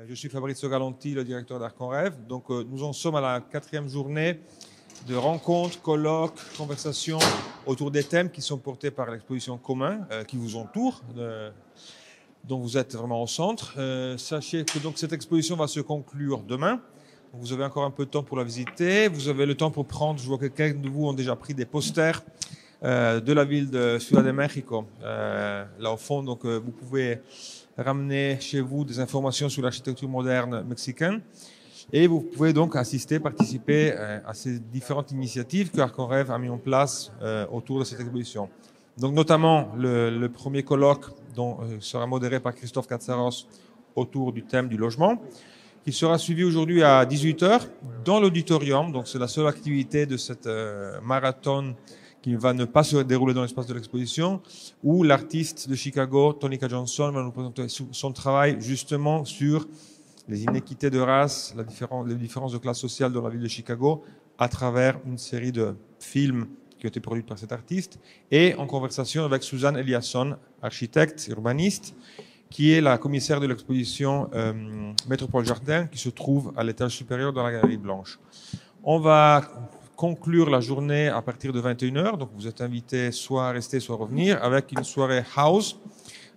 Je suis Fabrizio Galanti, le directeur d'Arc en Rêve. Donc, nous en sommes à la 4e journée de rencontres, colloques, conversations autour des thèmes qui sont portés par l'exposition Commun, qui vous entoure, dont vous êtes vraiment au centre. Sachez que donc, cette exposition va se conclure demain. Vous avez encore un peu de temps pour la visiter. Vous avez le temps pour prendre, je vois que quelques de vous ont déjà pris des posters de la ville de Ciudad de México. Là au fond, donc, vous pouvez ramener chez vous des informations sur l'architecture moderne mexicaine. Et vous pouvez donc participer à ces différentes initiatives que Arc en Rêve a mis en place autour de cette exposition. Donc notamment le premier colloque dont sera modéré par Christophe Katsaros autour du thème du logement, qui sera suivi aujourd'hui à 18h dans l'auditorium. Donc c'est la seule activité de cette marathon qui va ne pas se dérouler dans l'espace de l'exposition, où l'artiste de Chicago, Tonika Johnson, va nous présenter son travail justement sur les inéquités de race, les différences de classe sociale dans la ville de Chicago, à travers une série de films qui ont été produits par cet artiste, et en conversation avec Suzanne Eliasson, architecte, urbaniste, qui est la commissaire de l'exposition Métropole Jardin, qui se trouve à l'étage supérieur dans la Galerie Blanche. On va conclure la journée à partir de 21h, donc vous êtes invités soit à rester, soit à revenir, avec une soirée house,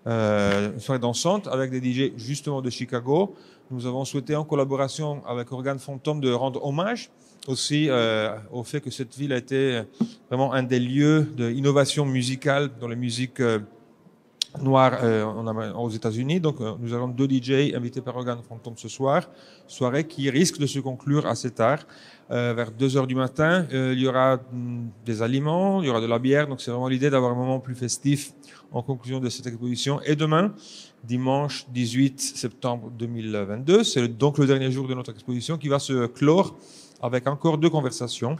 une soirée dansante, avec des DJ justement de Chicago. Nous avons souhaité, en collaboration avec Organe Fantôme, de rendre hommage aussi au fait que cette ville a été vraiment un des lieux d'innovation musicale dans les musiques noires aux États-Unis. Donc nous avons 2 DJ invités par Organe Fantôme ce soir, soirée qui risque de se conclure assez tard. Vers 2h du matin, il y aura des aliments, il y aura de la bière, donc c'est vraiment l'idée d'avoir un moment plus festif en conclusion de cette exposition. Et demain, dimanche 18 septembre 2022, c'est donc le dernier jour de notre exposition qui va se clore avec encore 2 conversations.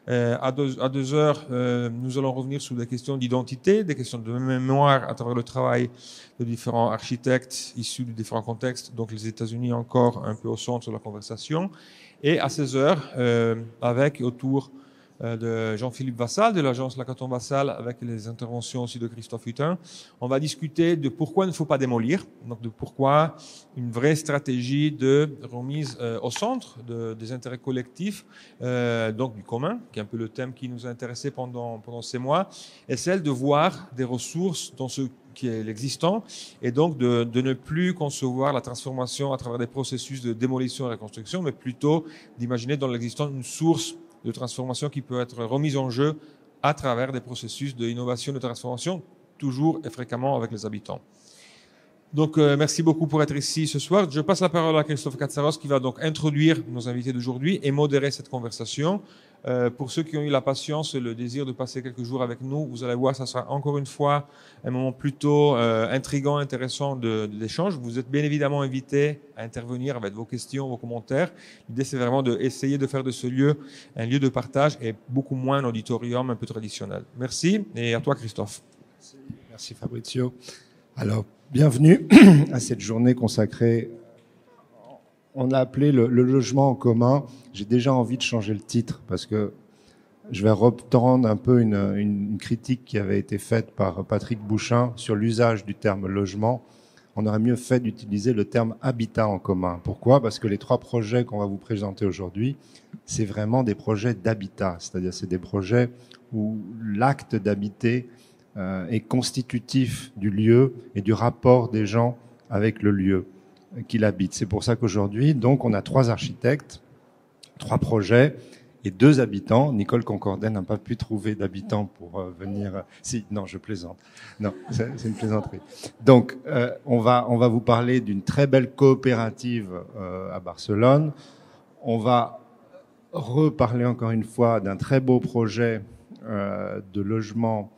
À 2h, nous allons revenir sur des questions d'identité, des questions de mémoire à travers le travail de différents architectes issus de différents contextes, donc les États-Unis encore un peu au centre de la conversation. Et à 16h, avec autour de Jean-Philippe Vassal, de l'agence Lacaton Vassal, avec les interventions aussi de Christophe Hutin, on va discuter de pourquoi il ne faut pas démolir, donc de pourquoi une vraie stratégie de remise au centre des intérêts collectifs, donc du commun, qui est un peu le thème qui nous a intéressés pendant ces mois, est celle de voir des ressources dans ce qui est l'existant, et donc de ne plus concevoir la transformation à travers des processus de démolition et reconstruction, mais plutôt d'imaginer dans l'existant une source de transformation qui peut être remise en jeu à travers des processus d'innovation, de transformation, toujours et fréquemment avec les habitants. Donc, merci beaucoup pour être ici ce soir. Je passe la parole à Christophe Katsaros qui va donc introduire nos invités d'aujourd'hui et modérer cette conversation. Pour ceux qui ont eu la patience et le désir de passer quelques jours avec nous, vous allez voir, ça sera encore une fois un moment plutôt intriguant, intéressant d'échange. Vous êtes bien évidemment invités à intervenir avec vos questions, vos commentaires. L'idée, c'est vraiment d'essayer de faire de ce lieu un lieu de partage et beaucoup moins un auditorium un peu traditionnel. Merci, et à toi Christophe. Merci Fabrizio. Alors, bienvenue à cette journée consacrée, on a appelé le logement en commun. J'ai déjà envie de changer le titre parce que je vais reprendre un peu une critique qui avait été faite par Patrick Bouchin sur l'usage du terme logement. On aurait mieux fait d'utiliser le terme habitat en commun. Pourquoi ? Parce que les 3 projets qu'on va vous présenter aujourd'hui, c'est vraiment des projets d'habitat. C'est-à-dire c'est des projets où l'acte d'habiter est constitutif du lieu et du rapport des gens avec le lieu qu'il habite. C'est pour ça qu'aujourd'hui, donc, on a 3 architectes, 3 projets et 2 habitants. Nicole Concordet n'a pas pu trouver d'habitants pour venir. Si, non, je plaisante. Non, c'est une plaisanterie. Donc, on va vous parler d'une très belle coopérative à Barcelone. On va reparler encore une fois d'un très beau projet de logement,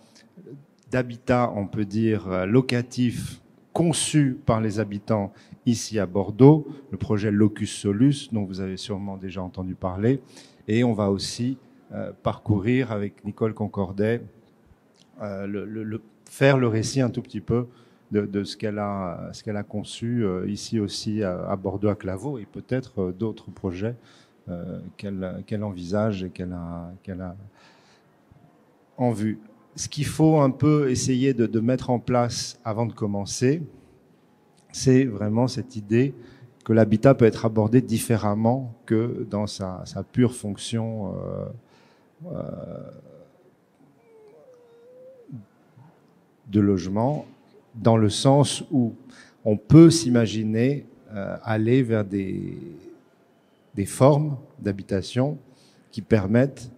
d'habitat, on peut dire, locatif, conçu par les habitants ici à Bordeaux, le projet Locus Solus, dont vous avez sûrement déjà entendu parler. Et on va aussi parcourir avec Nicole Concordet, faire le récit un tout petit peu de ce qu'elle a conçu ici aussi à Bordeaux, à Claveau, et peut-être d'autres projets qu'elle envisage et qu'elle a en vue. Ce qu'il faut un peu essayer de mettre en place avant de commencer, c'est vraiment cette idée que l'habitat peut être abordé différemment que dans sa pure fonction de logement, dans le sens où on peut s'imaginer aller vers des formes d'habitation qui permettent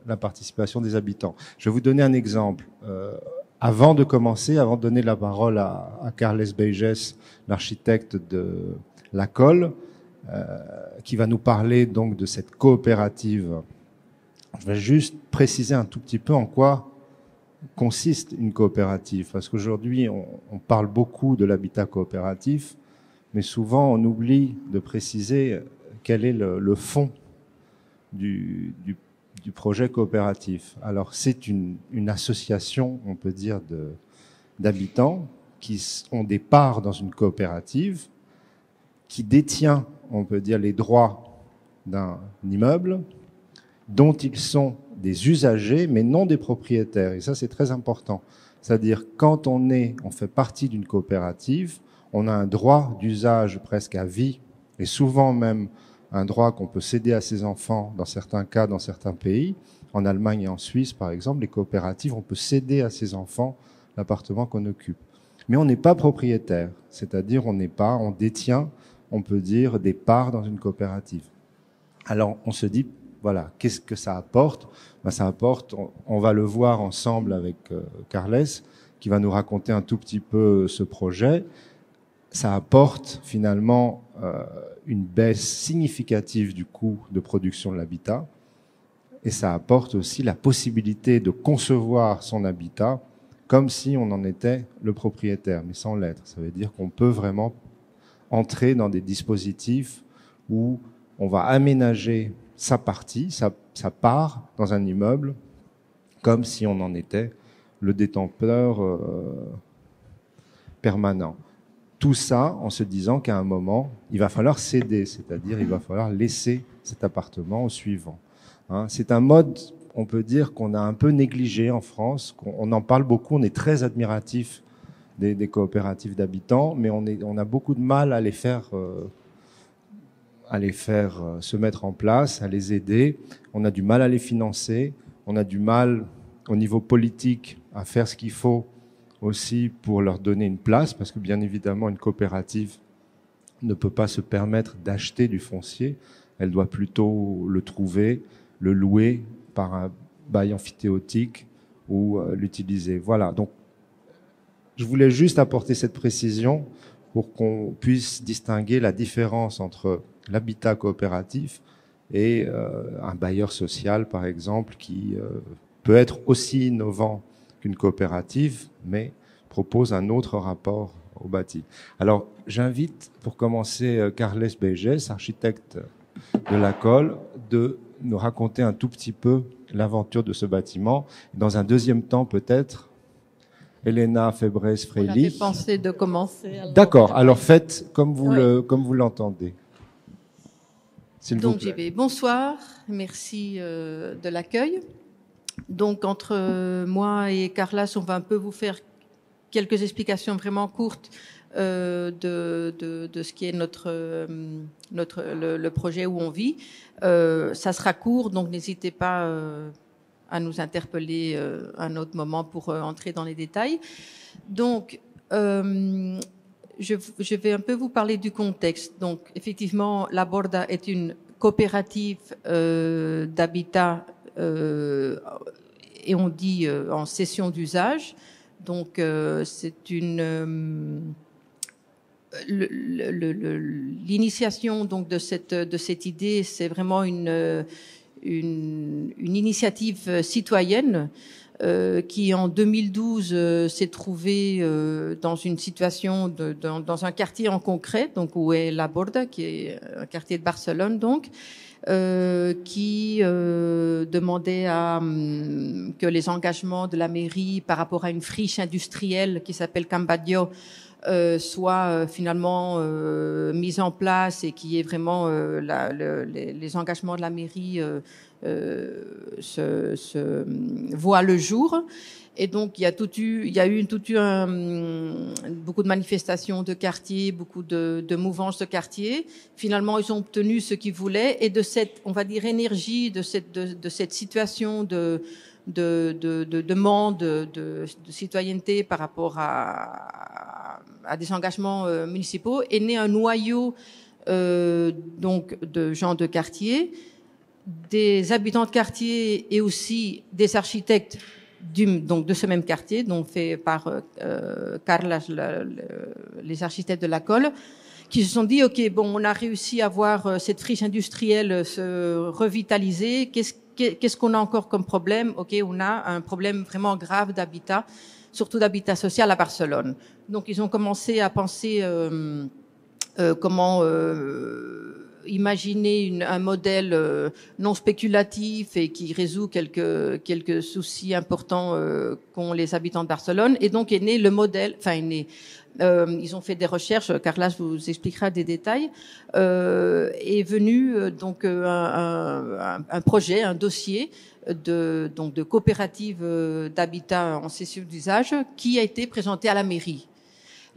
la participation des habitants. Je vais vous donner un exemple. Avant de commencer, avant de donner la parole à Carles Beiges, l'architecte de la Colle, qui va nous parler donc de cette coopérative, je vais juste préciser un tout petit peu en quoi consiste une coopérative. Parce qu'aujourd'hui, on parle beaucoup de l'habitat coopératif, mais souvent on oublie de préciser quel est le fond du projet coopératif. Alors c'est une association, on peut dire, d'habitants qui ont des parts dans une coopérative, qui détient, on peut dire, les droits d'un immeuble, dont ils sont des usagers, mais non des propriétaires. Et ça, c'est très important. C'est-à-dire, quand on fait partie d'une coopérative, on a un droit d'usage presque à vie, et souvent même un droit qu'on peut céder à ses enfants, dans certains cas, dans certains pays. En Allemagne et en Suisse, par exemple, les coopératives, on peut céder à ses enfants l'appartement qu'on occupe. Mais on n'est pas propriétaire, c'est-à-dire on détient, on peut dire, des parts dans une coopérative. Alors, on se dit, voilà, qu'est-ce que ça apporte? Ben, ça apporte, on va le voir ensemble avec Carles, qui va nous raconter un tout petit peu ce projet. Ça apporte finalement une baisse significative du coût de production de l'habitat, et ça apporte aussi la possibilité de concevoir son habitat comme si on en était le propriétaire, mais sans l'être. Ça veut dire qu'on peut vraiment entrer dans des dispositifs où on va aménager sa partie, sa part dans un immeuble, comme si on en était le détenteur permanent. Tout ça en se disant qu'à un moment, il va falloir céder, c'est-à-dire il va falloir laisser cet appartement au suivant. Hein, c'est un mode, on peut dire, qu'on a un peu négligé en France. On en parle beaucoup, on est très admiratif des coopératives d'habitants, mais on a beaucoup de mal à les faire se mettre en place, à les aider. On a du mal à les financer. On a du mal, au niveau politique, à faire ce qu'il faut aussi pour leur donner une place, parce que bien évidemment, une coopérative ne peut pas se permettre d'acheter du foncier. Elle doit plutôt le trouver, le louer par un bail amphithéotique ou l'utiliser. Voilà. Donc, je voulais juste apporter cette précision pour qu'on puisse distinguer la différence entre l'habitat coopératif et un bailleur social, par exemple, qui peut être aussi innovant qu'une coopérative, mais propose un autre rapport au bâti. Alors, j'invite, pour commencer, Carles Beiges, architecte de la Colle, de nous raconter un tout petit peu l'aventure de ce bâtiment. Dans un deuxième temps, peut-être, Elena Febres-Freili. On avait pensé de commencer. D'accord. Alors, faites comme vous l'entendez. Donc, j'y vais. Bonsoir. Merci de l'accueil. Donc, entre moi et Carlas, on va un peu vous faire quelques explications vraiment courtes de ce qui est le projet où on vit. Ça sera court, donc n'hésitez pas à nous interpeller à un autre moment pour entrer dans les détails. Donc, je vais un peu vous parler du contexte. Donc, effectivement, la Borda est une coopérative d'habitat et on dit en cession d'usage. Donc, c'est l'initiation donc de cette idée, c'est vraiment une initiative citoyenne qui en 2012 s'est trouvée dans une situation dans un quartier en concret, donc où est La Borda, qui est un quartier de Barcelone, donc. Qui demandait que les engagements de la mairie par rapport à une friche industrielle qui s'appelle Cambadio soit finalement mise en place et qui est vraiment les engagements de la mairie se voient le jour. Et donc il y a beaucoup de manifestations de quartier, beaucoup de mouvances de quartier. Finalement, ils ont obtenu ce qu'ils voulaient, et de cette, on va dire, énergie, de cette situation de demande de citoyenneté par rapport à des engagements municipaux est né un noyau donc de gens de quartier, des habitants de quartier et aussi des architectes donc de ce même quartier, donc fait par Carla, les architectes de la Colle, qui se sont dit ok, bon, on a réussi à voir cette friche industrielle se revitaliser. Qu'est-ce qu'on a encore comme problème? Ok, on a un problème vraiment grave d'habitat, surtout d'habitat social à Barcelone. Donc ils ont commencé à penser comment imaginer un modèle non spéculatif et qui résout quelques soucis importants qu'ont les habitants de Barcelone. Et donc est né le modèle, ils ont fait des recherches, Carla vous expliquera des détails, est venu donc un projet, un dossier de coopérative d'habitat en cession d'usage qui a été présenté à la mairie.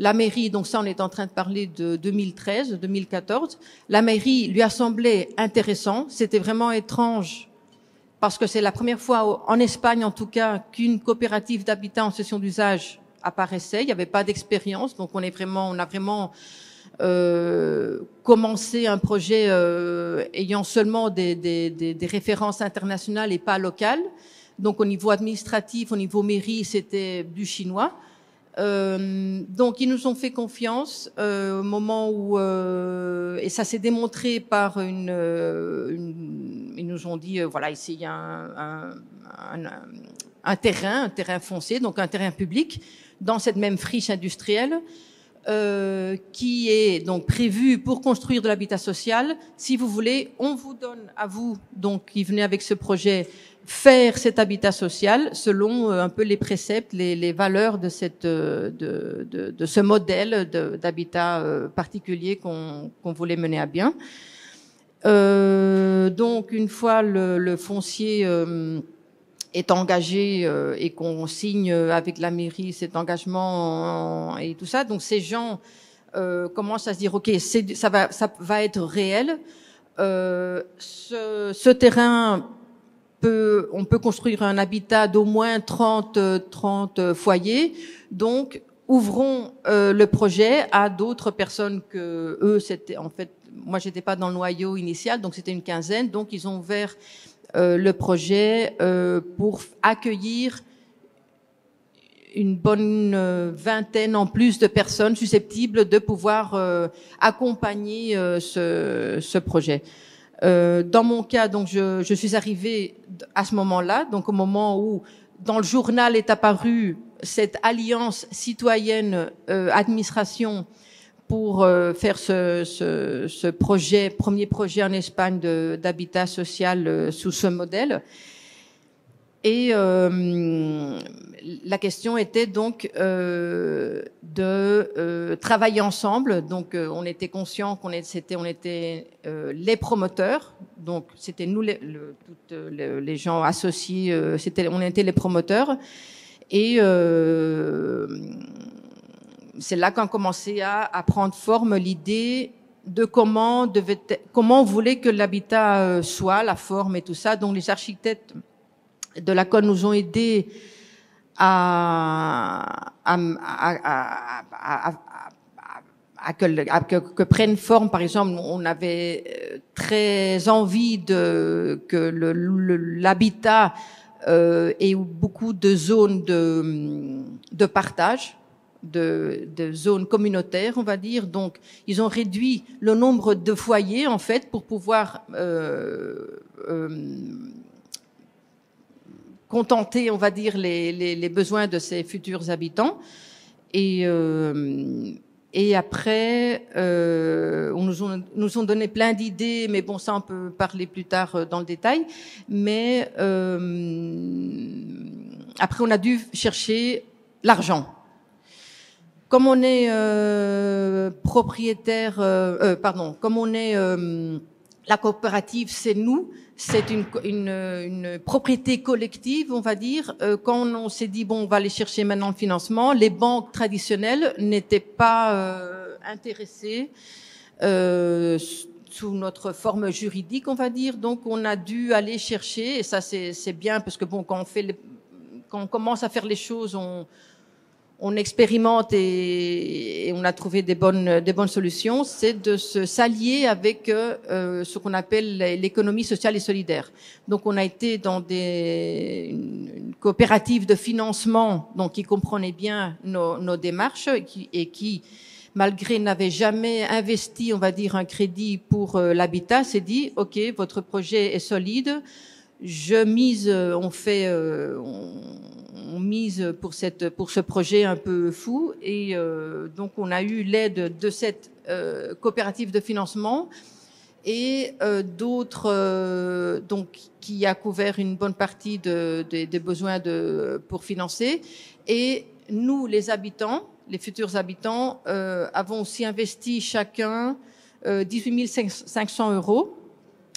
La mairie, donc ça on est en train de parler de 2013, 2014, la mairie lui a semblé intéressant, c'était vraiment étrange parce que c'est la première fois en Espagne en tout cas qu'une coopérative d'habitat en cession d'usage apparaissait, il n'y avait pas d'expérience, donc on a vraiment commencé un projet ayant seulement des références internationales et pas locales. Donc au niveau administratif, au niveau mairie, c'était du chinois. Donc ils nous ont fait confiance au moment où et ça s'est démontré par ils nous ont dit voilà, ici il y a un terrain foncier, donc un terrain public dans cette même friche industrielle qui est donc prévu pour construire de l'habitat social. Si vous voulez, on vous donne à vous, donc qui venez avec ce projet, faire cet habitat social selon un peu les préceptes, les valeurs de ce modèle d'habitat particulier qu'on voulait mener à bien. Donc une fois le foncier est engagé et qu'on signe avec la mairie cet engagement et tout ça, donc ces gens commencent à se dire ok, ça va être réel. Ce terrain on peut construire un habitat d'au moins 30 foyers. Donc, ouvrons le projet à d'autres personnes que eux. C'était en fait, moi, j'étais pas dans le noyau initial, donc c'était une quinzaine. Donc, ils ont ouvert le projet pour accueillir une bonne vingtaine en plus de personnes susceptibles de pouvoir accompagner ce projet. Dans mon cas, donc je suis arrivée à ce moment-là, donc au moment où dans le journal est apparue cette alliance citoyenne administration pour faire ce projet, premier projet en Espagne d'habitat social sous ce modèle. Et la question était donc de travailler ensemble. Donc on était conscients qu'on était les promoteurs. Donc c'était nous toutes les gens associés. On était les promoteurs. Et c'est là qu'on commençait à prendre forme l'idée de comment on voulait que l'habitat soit, la forme et tout ça. Donc les architectes de la Colle nous ont aidés que prenne forme. Par exemple, on avait très envie que l'habitat ait beaucoup de zones de partage, de zones communautaires, on va dire. Donc, ils ont réduit le nombre de foyers, en fait, pour pouvoir contenter, on va dire, les besoins de ces futurs habitants. Et après, nous ont donné plein d'idées, mais bon, ça on peut parler plus tard dans le détail. Mais après, on a dû chercher l'argent. comme on est propriétaire, comme on est la coopérative, c'est nous, c'est une propriété collective, on va dire. Quand on s'est dit bon, on va aller chercher maintenant le financement, les banques traditionnelles n'étaient pas intéressées sous notre forme juridique, on va dire. Donc, on a dû aller chercher, et ça c'est bien parce que bon, quand on commence à faire les choses, on expérimente et on a trouvé des bonnes solutions, c'est de s'allier avec ce qu'on appelle l'économie sociale et solidaire. Donc on a été dans une coopérative de financement, donc qui comprenait bien nos démarches et qui malgré n'avait jamais investi, on va dire, un crédit pour l'habitat, s'est dit OK, votre projet est solide. Je mise, on mise pour ce projet un peu fou et donc on a eu l'aide de cette coopérative de financement et d'autres donc qui a couvert une bonne partie des besoins pour financer et nous les habitants, les futurs habitants avons aussi investi chacun 18 500 €.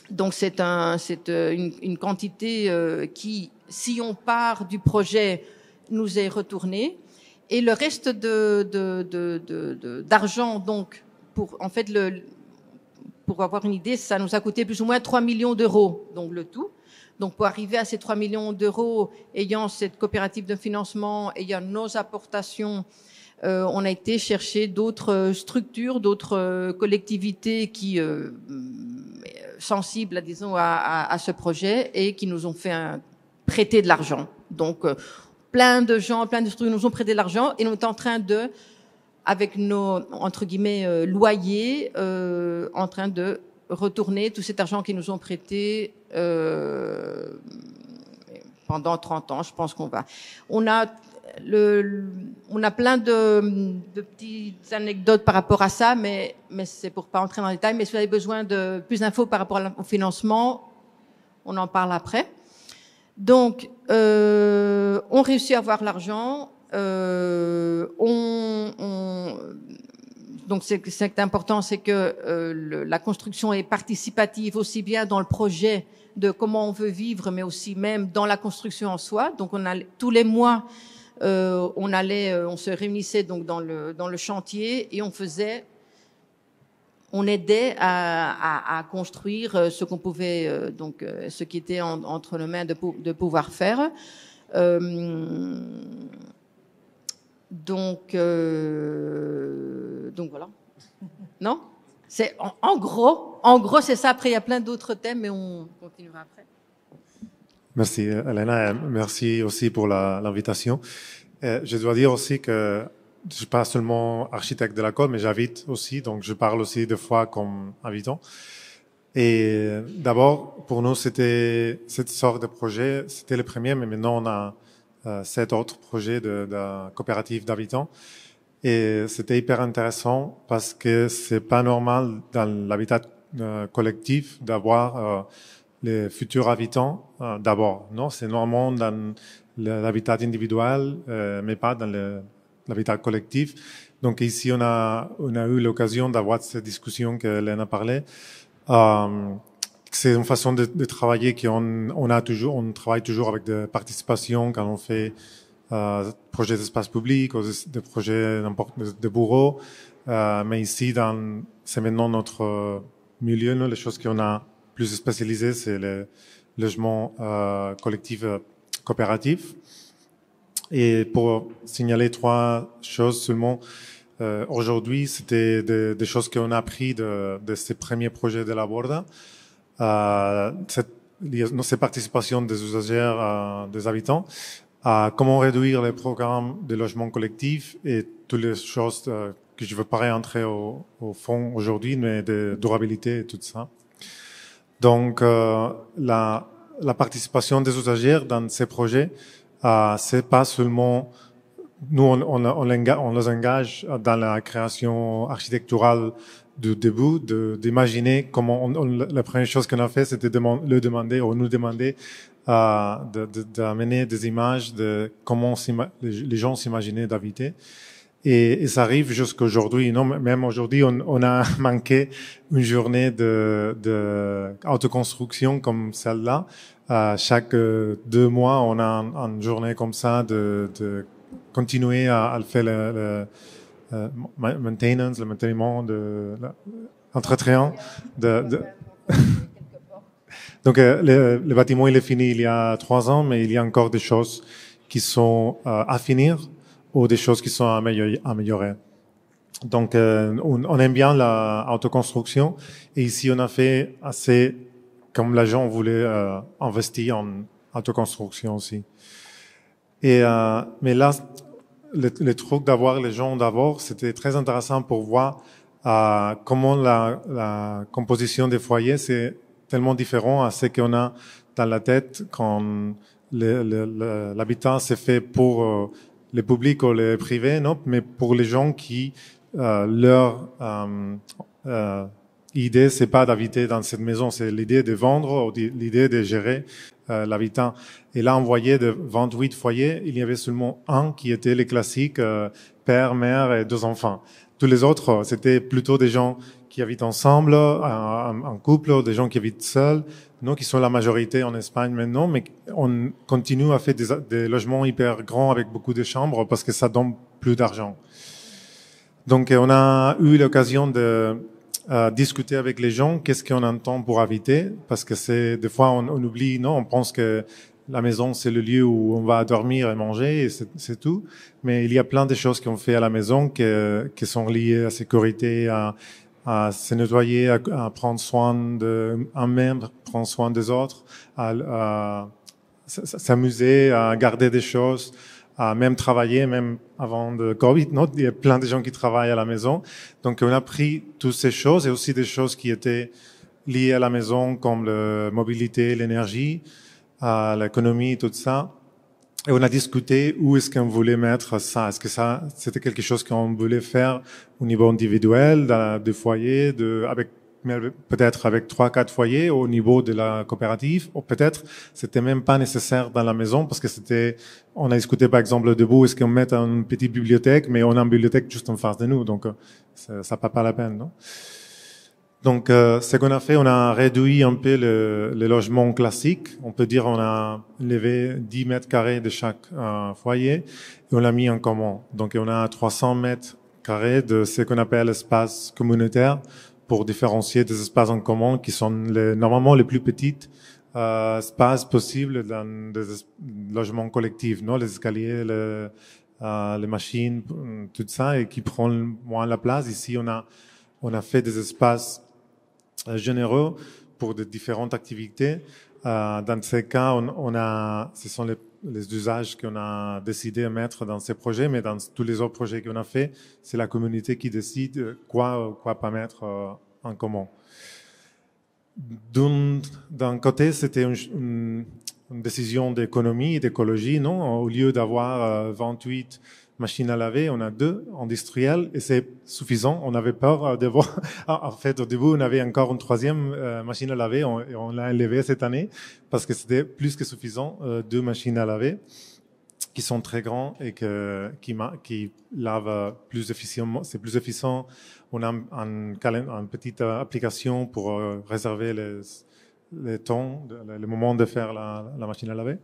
Donc c'est une quantité qui, si on part du projet, nous est retournée. Et le reste d'argent, donc pour avoir une idée, ça nous a coûté plus ou moins 3 millions d'euros, donc le tout. Donc pour arriver à ces 3 millions d'euros, ayant cette coopérative de financement, ayant nos apportations, on a été chercher d'autres structures, d'autres collectivités qui sensibles, disons, à ce projet et qui nous ont fait prêter de l'argent. Donc, plein de gens, plein de structures nous ont prêté de l'argent et nous sommes en train avec nos, entre guillemets, loyers, en train de retourner tout cet argent qu'ils nous ont prêté pendant 30 ans. Je pense qu'on va. On a plein de petites anecdotes par rapport à ça, mais c'est pour pas entrer dans les détails. Mais si vous avez besoin de plus d'infos par rapport au financement, on en parle après. Donc, on réussit à avoir l'argent. Donc, ce qui est important, c'est que la construction est participative aussi bien dans le projet de comment on veut vivre, mais aussi même dans la construction en soi. Donc, on a tous les mois. On se réunissait donc dans le chantier et on aidait à construire ce qu'on pouvait ce qui était entre nos mains de pouvoir faire. Donc voilà. Non? C'est en gros c'est ça. Après il y a plein d'autres thèmes, mais on continuera après. Merci Elena, merci aussi pour l'invitation. Je dois dire aussi que je suis pas seulement architecte de l'école, mais j'habite aussi, donc je parle aussi des fois comme habitant. Et d'abord, pour nous, c'était cette sorte de projet, c'était le premier, mais maintenant on a 7 autres projets de coopératives d'habitants. Et c'était hyper intéressant parce que c'est pas normal dans l'habitat collectif d'avoir les futurs habitants d'abord. Non, c'est normalement dans l'habitat individuel, mais pas dans l'habitat collectif. Donc ici, on a eu l'occasion d'avoir cette discussion que Léna parlait. C'est une façon de travailler on travaille toujours avec des participations quand on fait projets d'espace public ou des projets de bureaux. Mais ici, c'est maintenant notre milieu, les choses qu'on a plus spécialisées, c'est le logement collectif coopératif. Et pour signaler 3 choses seulement, aujourd'hui, c'était des choses qu'on a appris de ces premiers projets de la Borda. Ces participations des usagers, des habitants, comment réduire les programmes de logement collectif et toutes les choses que je ne veux pas réentrer au fond aujourd'hui, mais de durabilité et tout ça. Donc, la participation des usagers dans ces projets, c'est pas seulement nous, on les engage dans la création architecturale du début, d'imaginer comment la première chose qu'on a fait, c'était nous demander d'amener des images de comment les gens s'imaginaient d'habiter. Et ça arrive jusqu'à aujourd'hui. Non, même aujourd'hui, on a manqué une journée de autoconstruction comme celle-là. Chaque 2 mois, on a une journée comme ça de continuer à faire le maintenance, le maintenance entretien Donc, le bâtiment, il est fini il y a 3 ans, mais il y a encore des choses qui sont à finir ou des choses qui sont améliorées. Donc, on aime bien la autoconstruction. Et ici, on a fait assez, comme l'agent voulait investir en autoconstruction aussi. Et mais là, le truc d'avoir les gens d'abord, c'était très intéressant pour voir comment la composition des foyers, c'est tellement différent à ce qu'on a dans la tête quand l'habitat c'est fait pour le public ou le privé, non, mais pour les gens qui leur idée c'est pas d'habiter dans cette maison, c'est l'idée de vendre ou l'idée de gérer l'habitat. Et là, on voyait de 28 foyers, il y avait seulement un qui était les classiques père, mère et 2 enfants. Tous les autres, c'était plutôt des gens qui habitent ensemble, en couple, des gens qui habitent seuls, non, qui sont la majorité en Espagne maintenant, mais on continue à faire des logements hyper grands avec beaucoup de chambres parce que ça donne plus d'argent. Donc, on a eu l'occasion de discuter avec les gens, qu'est-ce qu'on entend pour habiter, parce que c'est des fois on oublie, non, on pense que la maison c'est le lieu où on va dormir et manger et c'est tout, mais il y a plein de choses qu'on fait à la maison qui sont liées à la sécurité, à se nettoyer, à prendre soin d'un membre, prendre soin des autres, à s'amuser, à garder des choses, à même travailler, même avant de Covid, non? Il y a plein de gens qui travaillent à la maison. Donc, on a pris toutes ces choses et aussi des choses qui étaient liées à la maison, comme la mobilité, l'énergie, l'économie, tout ça. Et on a discuté où est-ce qu'on voulait mettre ça. Est-ce que ça, c'était quelque chose qu'on voulait faire au niveau individuel, de foyer, peut-être avec 3-4 foyers au niveau de la coopérative, ou peut-être c'était même pas nécessaire dans la maison parce que on a discuté par exemple debout, est-ce qu'on met une petite bibliothèque, mais on a une bibliothèque juste en face de nous, donc ça ne vaut pas la peine, non? Donc, ce qu'on a fait, on a réduit un peu le logement classique. On peut dire on a levé 10 mètres carrés de chaque foyer et on l'a mis en commun. Donc, on a 300 mètres carrés de ce qu'on appelle espace communautaire pour différencier des espaces en commun qui sont normalement les plus petits espaces possibles dans des logements collectifs, non, les escaliers, les machines, tout ça, et qui prennent moins la place. Ici, on a fait des espaces généreux pour de différentes activités. Dans ces cas, ce sont les usages qu'on a décidé de mettre dans ces projets, mais dans tous les autres projets qu'on a fait, c'est la communauté qui décide quoi pas mettre en commun. D'un côté, c'était une décision d'économie et d'écologie, non? Au lieu d'avoir 28 machines à laver, on a 2 industrielles et c'est suffisant. On avait peur de voir. En fait, au début, on avait encore une 3e machine à laver et on l'a enlevée cette année parce que c'était plus que suffisant, 2 machines à laver qui sont très grands et qui lavent plus efficacement. C'est plus efficient. On a une petite application pour réserver les temps, le moment de faire la machine à laver.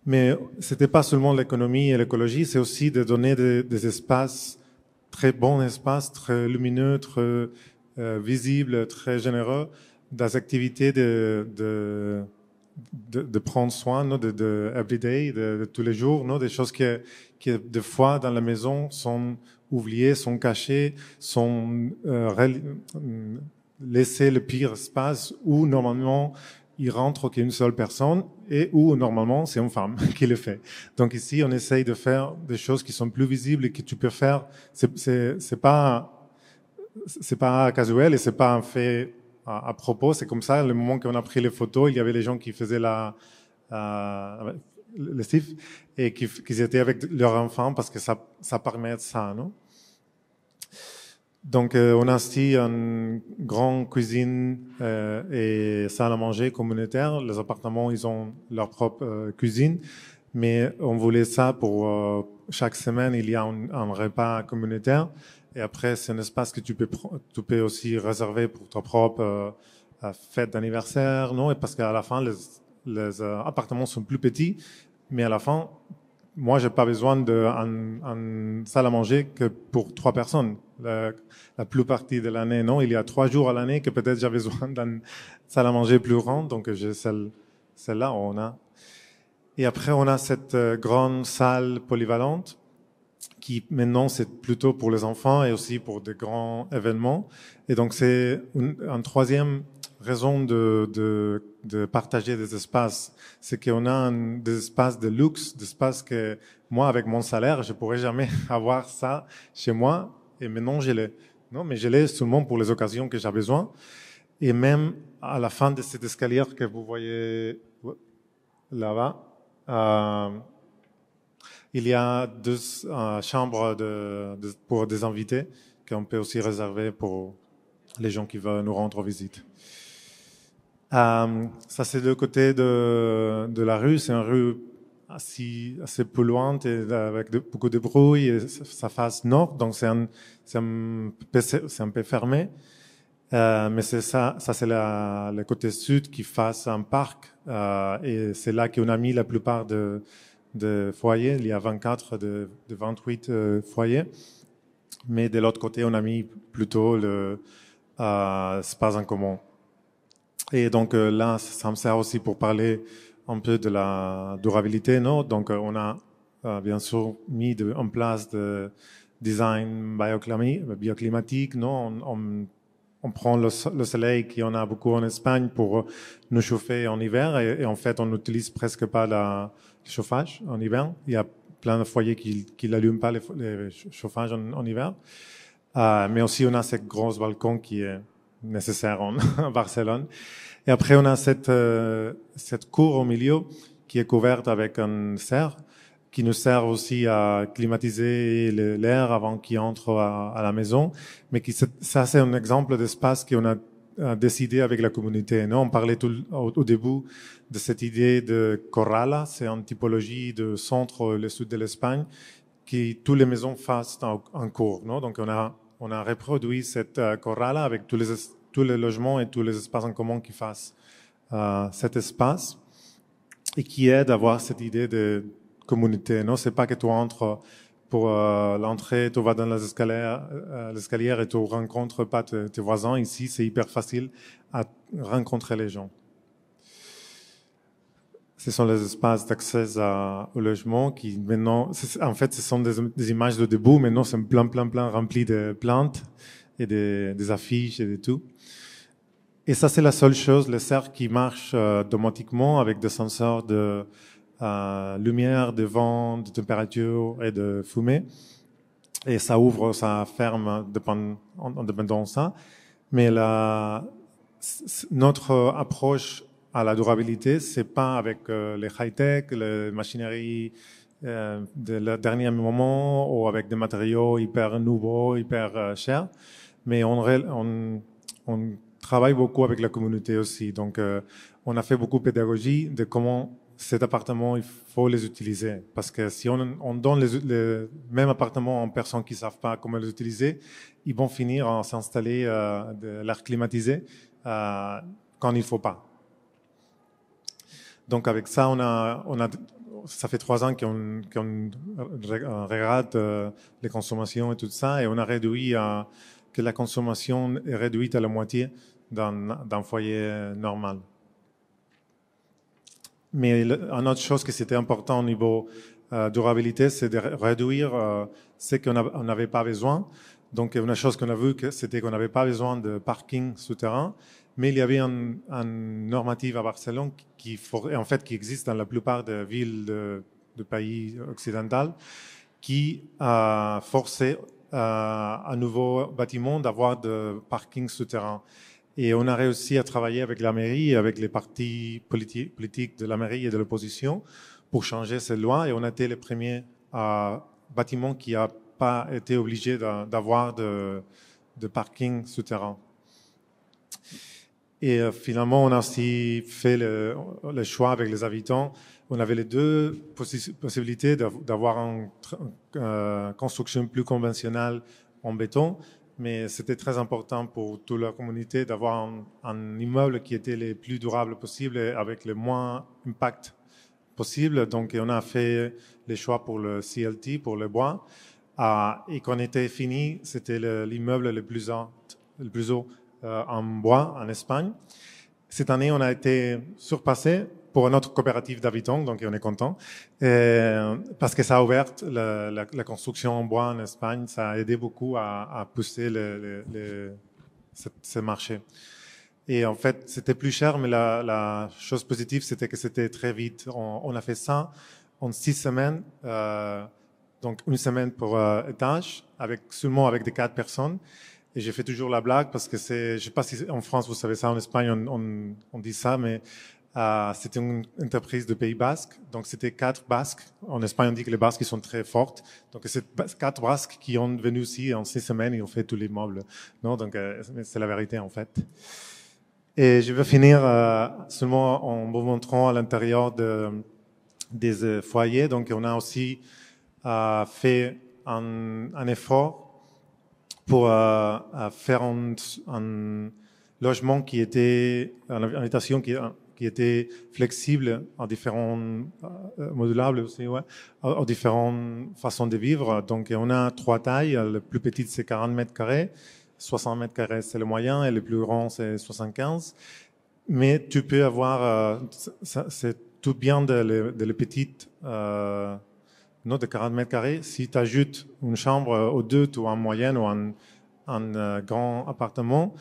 Mais c'était pas seulement l'économie et l'écologie, c'est aussi de donner des espaces, très bons espaces, très lumineux, très visibles, très généreux, des activités de prendre soin, non, de everyday, de tous les jours, non, des choses qui des fois dans la maison sont oubliées, sont cachées, sont laissées le pire espace où normalement il rentre qu'une seule personne et où normalement c'est une femme qui le fait. Donc ici on essaye de faire des choses qui sont plus visibles et que tu peux faire. C'est pas casuel et c'est pas un fait à propos. C'est comme ça. Le moment qu'on a pris les photos, il y avait les gens qui faisaient le stif et qui étaient avec leurs enfants parce que ça permet de ça, non? Donc, on a aussi une grande cuisine et salle à manger communautaire. Les appartements, ils ont leur propre cuisine. Mais on voulait ça pour chaque semaine, il y a un repas communautaire. Et après, c'est un espace que tu peux aussi réserver pour ta propre fête d'anniversaire, non? Et parce qu'à la fin, les appartements sont plus petits, mais à la fin, moi, j'ai pas besoin d'une salle à manger que pour 3 personnes. La plus partie de l'année, non? Il y a 3 jours à l'année que peut-être j'ai besoin d'une salle à manger plus grande, donc j'ai celle-là, on a. Et après, on a cette grande salle polyvalente qui maintenant c'est plutôt pour les enfants et aussi pour des grands événements. Et donc c'est une troisième raison de partager des espaces, c'est qu'on a des espaces de luxe, des espaces que moi avec mon salaire je pourrais jamais avoir ça chez moi. Et maintenant je l'ai. Non, mais je l'ai seulement pour les occasions que j'ai besoin. Et même à la fin de cette escalier que vous voyez là-bas. Il y a 2 chambres pour des invités qu'on peut aussi réserver pour les gens qui veulent nous rendre visite. Ça, c'est le côté de la rue. C'est une rue assez polluante et avec beaucoup de bruit. Et ça face nord, donc c'est un peu fermé. Mais c'est ça c'est le côté sud qui face un parc. Et c'est là qu'on a mis la plupart de foyers. Il y a 24 de 28 foyers. Mais de l'autre côté, on a mis plutôt le espace en commun. Et donc là, ça me sert aussi pour parler un peu de la durabilité, non? Donc on a bien sûr mis en place de design bioclimatique, non? On prend le soleil qui en a beaucoup en Espagne pour nous chauffer en hiver et en fait on n'utilise presque pas le chauffage en hiver. Il y a plein de foyers qui n'allument pas les chauffages en hiver. Mais aussi on a ce gros balcon qui est nécessaire en Barcelone. Et après on a cette cour au milieu qui est couverte avec un serre qui nous sert aussi à climatiser l'air avant qu'il entre à la maison. Mais ça, c'est un exemple d'espace qu'on a décidé avec la communauté. Non, on parlait au début de cette idée de corrala. C'est une typologie de centre, le sud de l'Espagne, qui toutes les maisons fassent en cour. Non, donc on a reproduit cette corrala avec tous les logements et tous les espaces en commun qui fassent cet espace et qui aide à avoir cette idée de communauté. Non, c'est pas que tu entres pour l'entrée, tu vas dans les escaliers et tu rencontres pas tes voisins. Ici, c'est hyper facile à rencontrer les gens. Ce sont les espaces d'accès au logement qui maintenant, en fait, ce sont des images de debout. Maintenant, c'est plein rempli de plantes et des affiches et de tout. Et ça, c'est la seule chose, le cercle qui marche automatiquement avec des senseurs de lumière, de vent, de température et de fumée. Et ça ouvre, ça ferme en dépendant de ça. Mais notre approche à la durabilité, c'est pas avec les high-tech, les machineries de le dernier moment ou avec des matériaux hyper nouveaux, hyper chers. Mais on travaille beaucoup avec la communauté aussi. Donc, on a fait beaucoup de pédagogie de comment cet appartement, il faut les utiliser. Parce que si on donne les mêmes appartements aux personnes qui ne savent pas comment les utiliser, ils vont finir à s'installer de l'air climatisé quand il ne faut pas. Donc avec ça, ça fait 3 ans qu'on regarde les consommations et tout ça, et on a réduit que la consommation est réduite à la moitié d'un foyer normal. Mais une autre chose qui c'était important au niveau durabilité, c'est de réduire ce qu'on n'avait pas besoin. Donc une chose qu'on a vu, c'était qu'on n'avait pas besoin de parking souterrain, mais il y avait une normative à Barcelone qui existe dans la plupart des villes de pays occidentaux, qui a forcé un nouveau bâtiment d'avoir de parking souterrain. Et on a réussi à travailler avec la mairie, avec les partis politiques de la mairie et de l'opposition pour changer cette loi. Et on a été les premiers bâtiments qui n'a pas été obligé d'avoir de parking souterrain. Et finalement, on a aussi fait le choix avec les habitants. On avait les deux possibilités d'avoir une construction plus conventionnelle en béton, mais c'était très important pour toute la communauté d'avoir un immeuble qui était le plus durable possible et avec le moins impact possible. Donc, on a fait les choix pour le CLT, pour le bois. Et quand on était fini, c'était l'immeuble le plus haut en bois en Espagne. Cette année, on a été surpassé pour une autre coopérative d'habitants, donc on est content, parce que ça a ouvert la construction en bois en Espagne, ça a aidé beaucoup à pousser ce marché. Et en fait, c'était plus cher, mais la chose positive, c'était que c'était très vite. On a fait ça en 6 semaines, donc 1 semaine pour étage, seulement avec des 4 personnes. Et j'ai fait toujours la blague parce que je sais pas si en France vous savez ça, en Espagne on dit ça, mais c'était une entreprise de Pays Basque, donc c'était 4 Basques. En Espagne on dit que les Basques ils sont très fortes, donc c'est 4 Basques qui ont venu aussi en 6 semaines et ont fait tous les meubles. Non, donc c'est la vérité en fait. Et je vais finir seulement en vous montrant à l'intérieur des foyers. Donc on a aussi fait un effort pour faire un logement qui était, une habitation qui était flexible en différents, modulable aussi, ouais, en différentes façons de vivre. Donc, on a 3 tailles. Le plus petit, c'est 40 mètres carrés. 60 mètres carrés, c'est le moyen. Et le plus grand, c'est 75. Mais tu peux avoir, c'est tout bien de le petit, de 40 mètres carrés. Si tu ajoutes une chambre aux 2 ou en moyenne ou un grand appartement,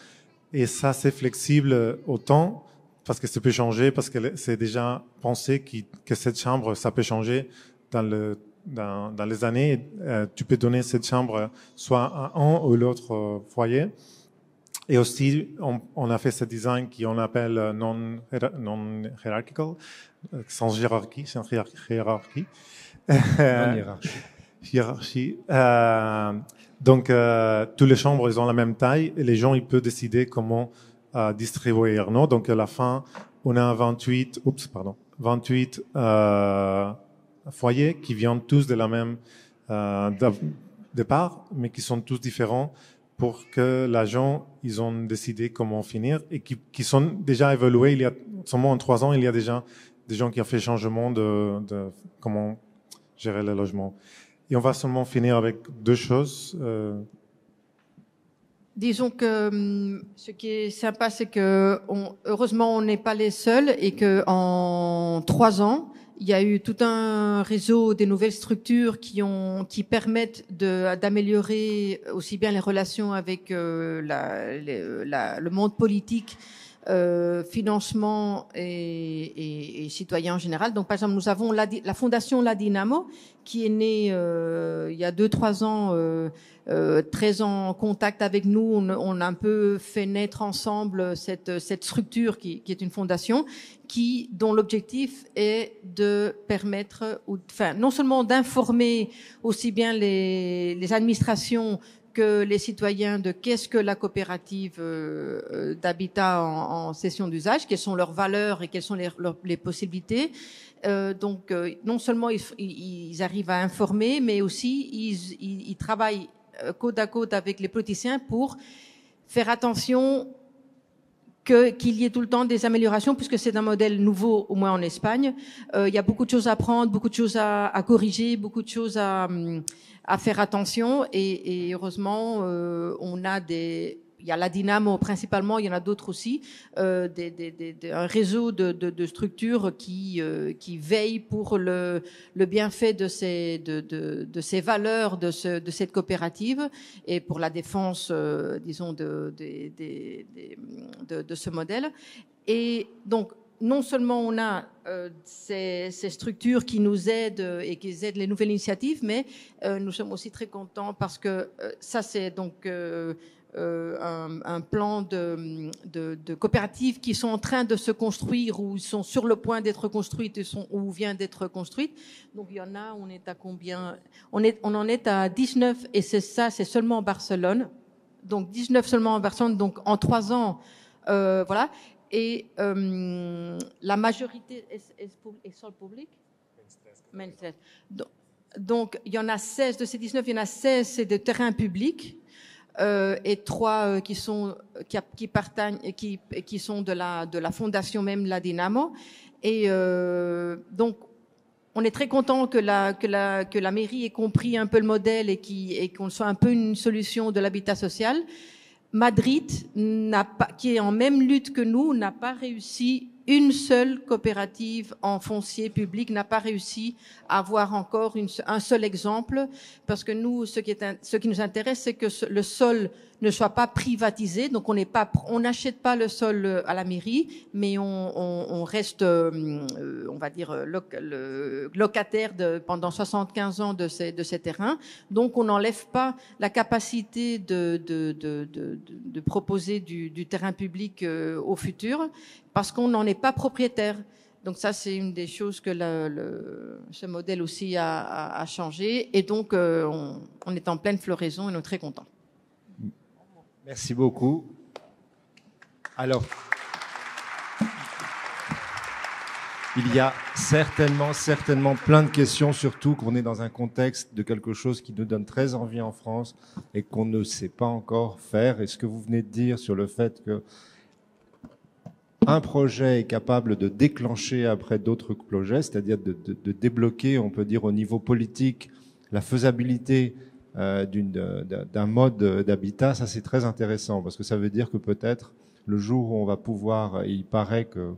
et ça c'est flexible autant parce que ça peut changer, parce que c'est déjà pensé que cette chambre ça peut changer dans les années. Tu peux donner cette chambre soit à un ou l'autre foyer. Et aussi, on a fait ce design qu'on appelle non hierarchical, sans hiérarchie, sans hiérarchie. Hiérarchie. Donc, toutes les chambres, ils ont la même taille et les gens, ils peuvent décider comment distribuer. Non? Donc, à la fin, on a 28 foyers qui viennent tous de la même départ, mais qui sont tous différents pour que les gens, ils ont décidé comment finir et qui sont déjà évolués. Il y a seulement en 3 ans, il y a déjà des gens qui ont fait changement de comment gérer le logement. Et on va seulement finir avec 2 choses. Disons que ce qui est sympa, c'est que heureusement, on n'est pas les seuls et que en 3 ans, il y a eu tout un réseau des nouvelles structures qui permettent d'améliorer aussi bien les relations avec le monde politique, financement et citoyens en général. Donc, par exemple, nous avons la fondation La Dynamo qui est née il y a 2-3 ans, très en contact avec nous. On a un peu fait naître ensemble cette structure qui est une fondation dont l'objectif est de permettre, non seulement d'informer aussi bien les administrations que les citoyens de qu'est-ce que la coopérative d'habitat en cession d'usage, quelles sont leurs valeurs et quelles sont les possibilités. Donc, non seulement ils arrivent à informer, mais aussi ils travaillent côte à côte avec les politiciens pour faire attention qu'il y ait tout le temps des améliorations, puisque c'est un modèle nouveau, au moins en Espagne. Il y a beaucoup de choses à prendre, beaucoup de choses à corriger, beaucoup de choses à faire attention. Et heureusement, il y a la Dynamo principalement, il y en a d'autres aussi, un réseau de structures qui veillent pour le bienfait de ces valeurs de cette coopérative et pour la défense, disons, de ce modèle. Et donc, non seulement on a ces structures qui nous aident et qui aident les nouvelles initiatives, mais nous sommes aussi très contents parce que ça, c'est donc un plan de coopératives qui sont en train de se construire ou sont sur le point d'être construites ou vient d'être construites. Donc il y en a, on est à combien? On en est à 19 et c'est seulement en Barcelone. Donc 19 seulement en Barcelone. Donc en 3 ans, Voilà. Et la majorité est sol public. Donc, il y en a 16 de ces 19, il y en a 16, c'est des terrains publics. Et 3 qui sont de la fondation même la Dynamo. Et donc on est très content que la mairie ait compris un peu le modèle et qu'on soit un peu une solution de l'habitat social. Madrid qui est en même lutte que nous, n'a pas réussi. Une seule coopérative en foncier public n'a pas réussi à avoir encore un seul exemple, parce que nous, ce qui nous intéresse, c'est que le sol ne soit pas privatisé. Donc on n'achète pas le sol à la mairie, mais on reste, on va dire, locataire pendant 75 ans de ces terrains. Donc on n'enlève pas la capacité de proposer du terrain public au futur, parce qu'on n'en est pas propriétaire. Donc ça, c'est une des choses que ce modèle aussi a changé. Et donc, on est en pleine floraison et on est très contents. Merci beaucoup. Alors, il y a certainement plein de questions, surtout qu'on est dans un contexte de quelque chose qui nous donne très envie en France et qu'on ne sait pas encore faire. Et ce que vous venez de dire sur le fait que un projet est capable de déclencher après d'autres projets, c'est-à-dire de débloquer, on peut dire, au niveau politique, la faisabilité d'un mode d'habitat, ça c'est très intéressant, parce que ça veut dire que peut-être le jour où on va pouvoir, et il paraît que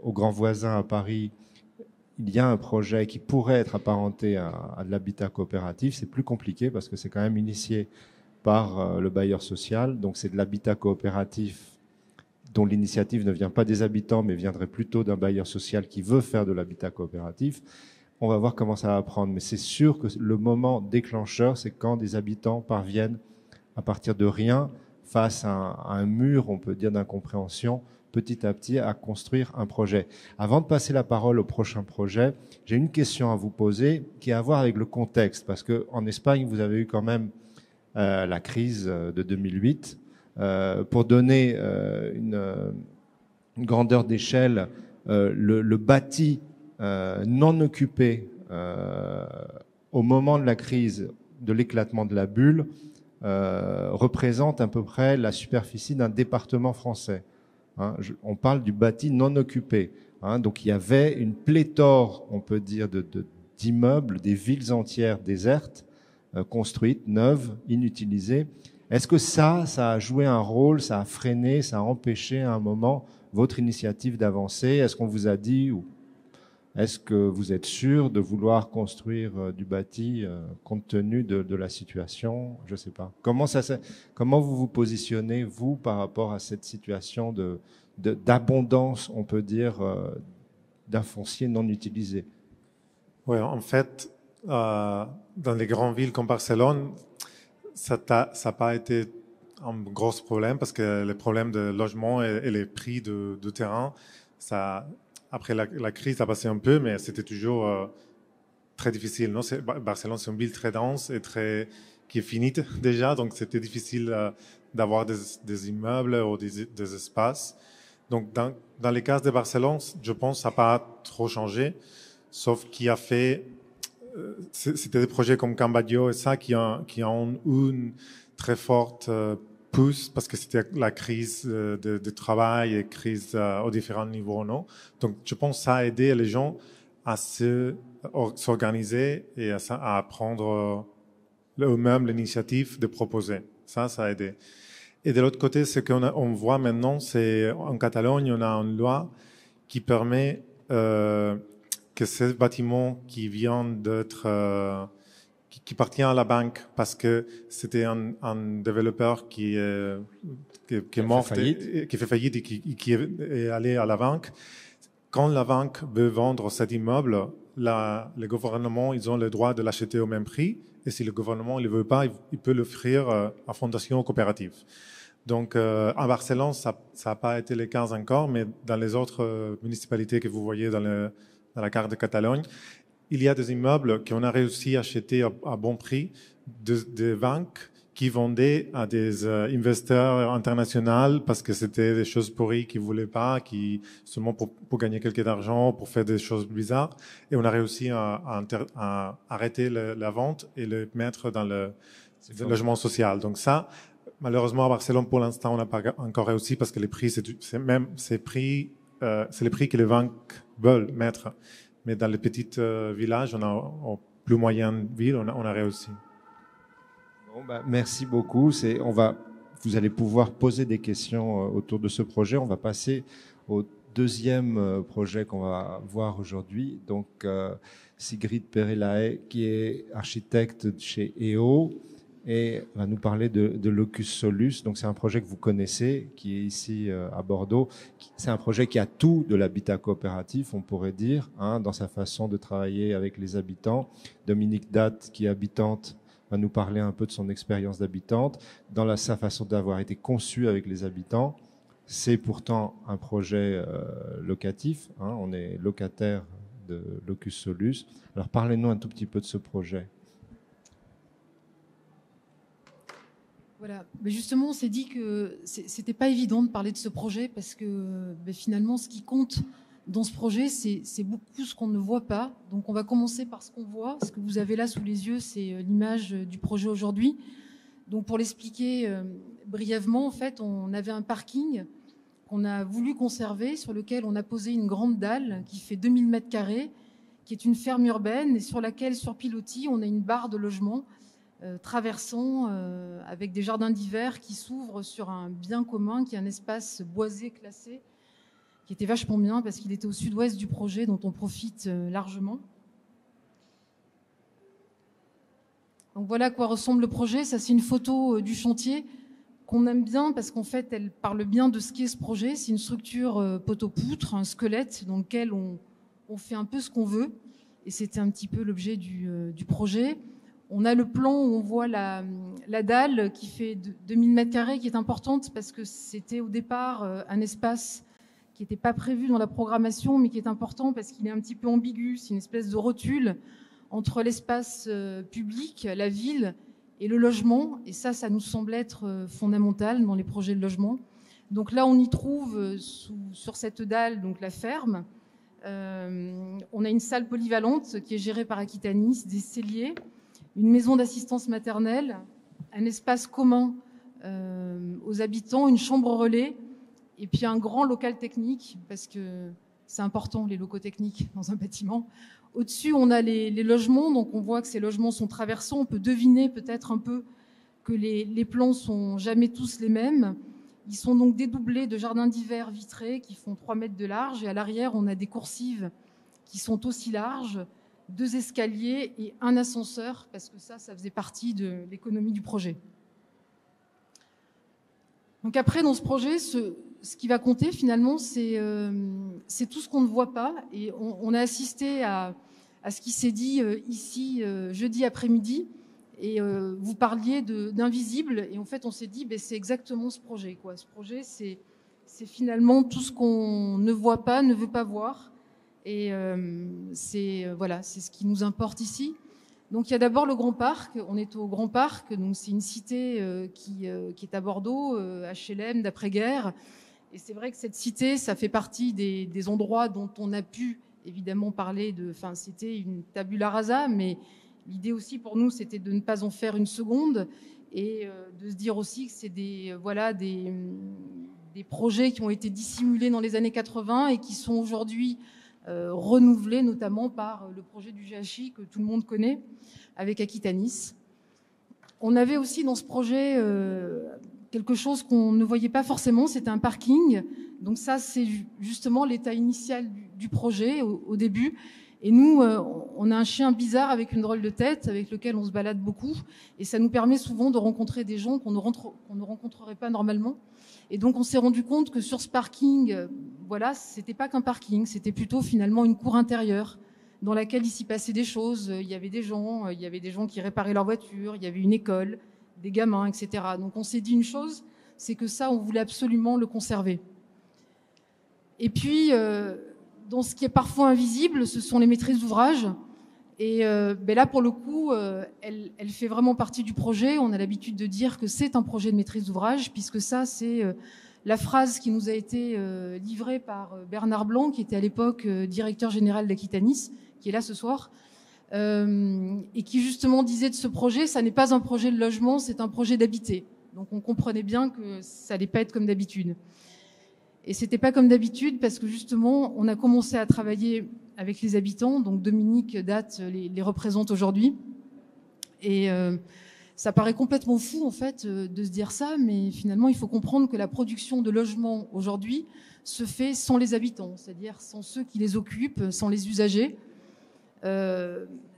au Grand Voisin à Paris, il y a un projet qui pourrait être apparenté à de l'habitat coopératif. C'est plus compliqué parce que c'est quand même initié par le bailleur social, donc c'est de l'habitat coopératif dont l'initiative ne vient pas des habitants, mais viendrait plutôt d'un bailleur social qui veut faire de l'habitat coopératif. On va voir comment ça va prendre. Mais c'est sûr que le moment déclencheur, c'est quand des habitants parviennent, à partir de rien, face à un mur, on peut dire, d'incompréhension, petit à petit, à construire un projet. Avant de passer la parole au prochain projet, j'ai une question à vous poser qui a à voir avec le contexte. Parce qu'en Espagne, vous avez eu quand même la crise de 2008. Pour donner une grandeur d'échelle, le bâti non occupé au moment de la crise de l'éclatement de la bulle représente à peu près la superficie d'un département français. Hein, on parle du bâti non occupé. Hein, donc il y avait une pléthore, on peut dire, d'immeubles, des villes entières désertes, construites, neuves, inutilisées. Est-ce que ça a joué un rôle, ça a freiné, ça a empêché à un moment votre initiative d'avancer? Est-ce qu'on vous a dit, ou est-ce que vous êtes sûr de vouloir construire du bâti compte tenu de la situation? Je ne sais pas. Comment vous vous positionnez, vous, par rapport à cette situation d'abondance, on peut dire, d'un foncier non utilisé? Oui, en fait, dans les grandes villes comme Barcelone, ça n'a pas été un gros problème parce que les problèmes de logement et les prix de terrain, après la crise, ça a passé un peu, mais c'était toujours très difficile. Non, Barcelone, c'est une ville très dense et qui est finie déjà, donc c'était difficile d'avoir des immeubles ou des espaces. Donc, dans les cas de Barcelone, je pense que ça n'a pas trop changé, sauf qu'il a fait... C'était des projets comme Cambadio et ça qui ont une très forte pousse parce que c'était la crise de travail et crise aux différents niveaux. Non? Donc, je pense que ça a aidé les gens à s'organiser et à prendre eux-mêmes l'initiative de proposer. Ça a aidé. Et de l'autre côté, ce qu'on voit maintenant, c'est en Catalogne, on a une loi qui permet que ces bâtiments qui viennent d'être qui appartient à la banque parce que c'était un développeur qui est mort, qui fait faillite et qui est allé à la banque. Quand la banque veut vendre cet immeuble, le gouvernement, ils ont le droit de l'acheter au même prix. Et si le gouvernement ne le veut pas, il peut l'offrir à fondation coopérative. Donc, à Barcelone, ça n'a pas été le cas encore, mais dans les autres municipalités que vous voyez dans la carte de Catalogne, il y a des immeubles qu'on a réussi à acheter à bon prix, des banques qui vendaient à des investisseurs internationaux parce que c'était des choses pourries qu'ils voulaient pas, qui seulement pour gagner quelques d'argent, pour faire des choses bizarres. Et on a réussi à arrêter la vente et le mettre dans le logement social. Donc ça, malheureusement à Barcelone pour l'instant on n'a pas encore réussi parce que les prix c'est les prix que les banques veulent mettre. Mais dans les petits villages, en plus moyennes villes, on a réussi. Bon, merci beaucoup. Vous allez pouvoir poser des questions autour de ce projet. On va passer au deuxième projet qu'on va voir aujourd'hui. Donc, Sigrid Perret-Lahaye, qui est architecte chez EO, et va nous parler de Locus Solus. Donc, c'est un projet que vous connaissez, qui est ici à Bordeaux. C'est un projet qui a tout de l'habitat coopératif, on pourrait dire, dans sa façon de travailler avec les habitants. Dominique Datt, qui est habitante, va nous parler un peu de son expérience d'habitante, dans sa façon d'avoir été conçu avec les habitants. C'est pourtant un projet locatif, on est locataire de Locus Solus. Alors parlez-nous un tout petit peu de ce projet. Voilà, mais justement on s'est dit que c'était pas évident de parler de ce projet parce que finalement ce qui compte dans ce projet, c'est beaucoup ce qu'on ne voit pas. Donc on va commencer par ce qu'on voit. Ce que vous avez là sous les yeux, c'est l'image du projet aujourd'hui. Donc pour l'expliquer brièvement, en fait, on avait un parking qu'on a voulu conserver, sur lequel on a posé une grande dalle qui fait 2000 m², qui est une ferme urbaine, et sur laquelle, sur pilotis, on a une barre de logement traversant avec des jardins d'hiver qui s'ouvrent sur un bien commun, qui est un espace boisé classé, qui était vachement bien parce qu'il était au sud-ouest du projet dont on profite largement. Donc voilà à quoi ressemble le projet. Ça, c'est une photo du chantier qu'on aime bien parce qu'en fait, elle parle bien de ce qu'est ce projet. C'est une structure poteau-poutre, un squelette dans lequel on fait un peu ce qu'on veut. Et c'était un petit peu l'objet du projet. On a le plan où on voit la dalle qui fait 2000 m², qui est importante parce que c'était au départ un espace qui n'était pas prévu dans la programmation, mais qui est important parce qu'il est un petit peu ambigu. C'est une espèce de rotule entre l'espace public, la ville, et le logement. Et ça nous semble être fondamental dans les projets de logement. Donc là, on y trouve sur cette dalle donc la ferme. On a une salle polyvalente qui est gérée par Aquitanis, des celliers, une maison d'assistance maternelle, un espace commun aux habitants, une chambre relais, et puis un grand local technique, parce que c'est important, les locaux techniques dans un bâtiment. Au-dessus, on a les logements, donc on voit que ces logements sont traversants. On peut deviner peut-être un peu que les plans sont jamais tous les mêmes. Ils sont donc dédoublés de jardins d'hiver vitrés qui font 3 mètres de large, et à l'arrière, on a des coursives qui sont aussi larges, 2 escaliers et un ascenseur, parce que ça faisait partie de l'économie du projet. Donc après, dans ce projet, ce qui va compter finalement, c'est tout ce qu'on ne voit pas. Et on a assisté à ce qui s'est dit ici jeudi après-midi. Et vous parliez d'invisible. Et en fait, on s'est dit, c'est exactement ce projet, quoi. Ce projet, c'est finalement tout ce qu'on ne voit pas, ne veut pas voir. Et c'est ce qui nous importe ici. Donc il y a d'abord le Grand Parc. On est au Grand Parc, donc c'est une cité qui est à Bordeaux, HLM d'après-guerre. Et c'est vrai que cette cité, ça fait partie des endroits dont on a pu évidemment parler c'était une tabula rasa, mais l'idée aussi pour nous, c'était de ne pas en faire une seconde et de se dire aussi que c'est des projets qui ont été dissimulés dans les années 80 et qui sont aujourd'hui renouvelé notamment par le projet du GHI que tout le monde connaît avec Aquitanis. On avait aussi dans ce projet quelque chose qu'on ne voyait pas forcément, c'était un parking. Donc ça, c'est justement l'état initial du projet au début. Et nous, on a un chien bizarre avec une drôle de tête, avec lequel on se balade beaucoup. Et ça nous permet souvent de rencontrer des gens qu'on ne rencontrerait pas normalement. Et donc, on s'est rendu compte que sur ce parking, c'était pas qu'un parking, c'était plutôt finalement une cour intérieure dans laquelle il s'y passait des choses. Il y avait des gens qui réparaient leur voiture, il y avait une école, des gamins, etc. Donc, on s'est dit une chose, c'est que ça, on voulait absolument le conserver. Et puis, dans ce qui est parfois invisible, ce sont les maîtrises d'ouvrage. Et là, pour le coup, elle fait vraiment partie du projet. On a l'habitude de dire que c'est un projet de maîtrise d'ouvrage, puisque ça, c'est la phrase qui nous a été livrée par Bernard Blanc, qui était à l'époque directeur général d'Aquitanis, qui est là ce soir, et qui justement disait de ce projet, ça n'est pas un projet de logement, c'est un projet d'habiter. Donc on comprenait bien que ça allait pas être comme d'habitude. Et c'était pas comme d'habitude parce que justement, on a commencé à travailler avec les habitants. Donc Dominique Datte les représente aujourd'hui. Et ça paraît complètement fou en fait de se dire ça, mais finalement, il faut comprendre que la production de logements aujourd'hui se fait sans les habitants, c'est-à-dire sans ceux qui les occupent, sans les usagers.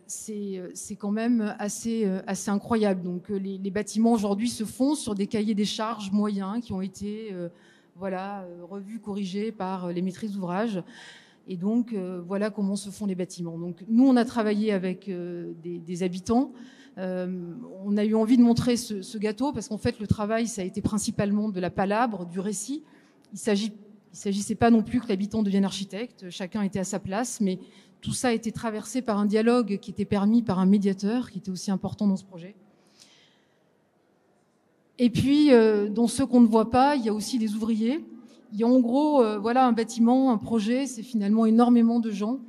C'est quand même assez incroyable. Donc les bâtiments aujourd'hui se font sur des cahiers des charges moyens qui ont été revus, corrigés par les maîtrises d'ouvrage. Et donc voilà comment se font les bâtiments. Donc nous, on a travaillé avec des habitants. On a eu envie de montrer ce gâteau parce qu'en fait le travail, ça a été principalement de la palabre, du récit. Il s'agissait pas non plus que l'habitant devienne architecte. Chacun était à sa place, mais tout ça a été traversé par un dialogue qui était permis par un médiateur, qui était aussi important dans ce projet. Et puis, dans ceux qu'on ne voit pas, il y a aussi des ouvriers. Il y a en gros, un bâtiment, un projet, c'est finalement énormément de gens.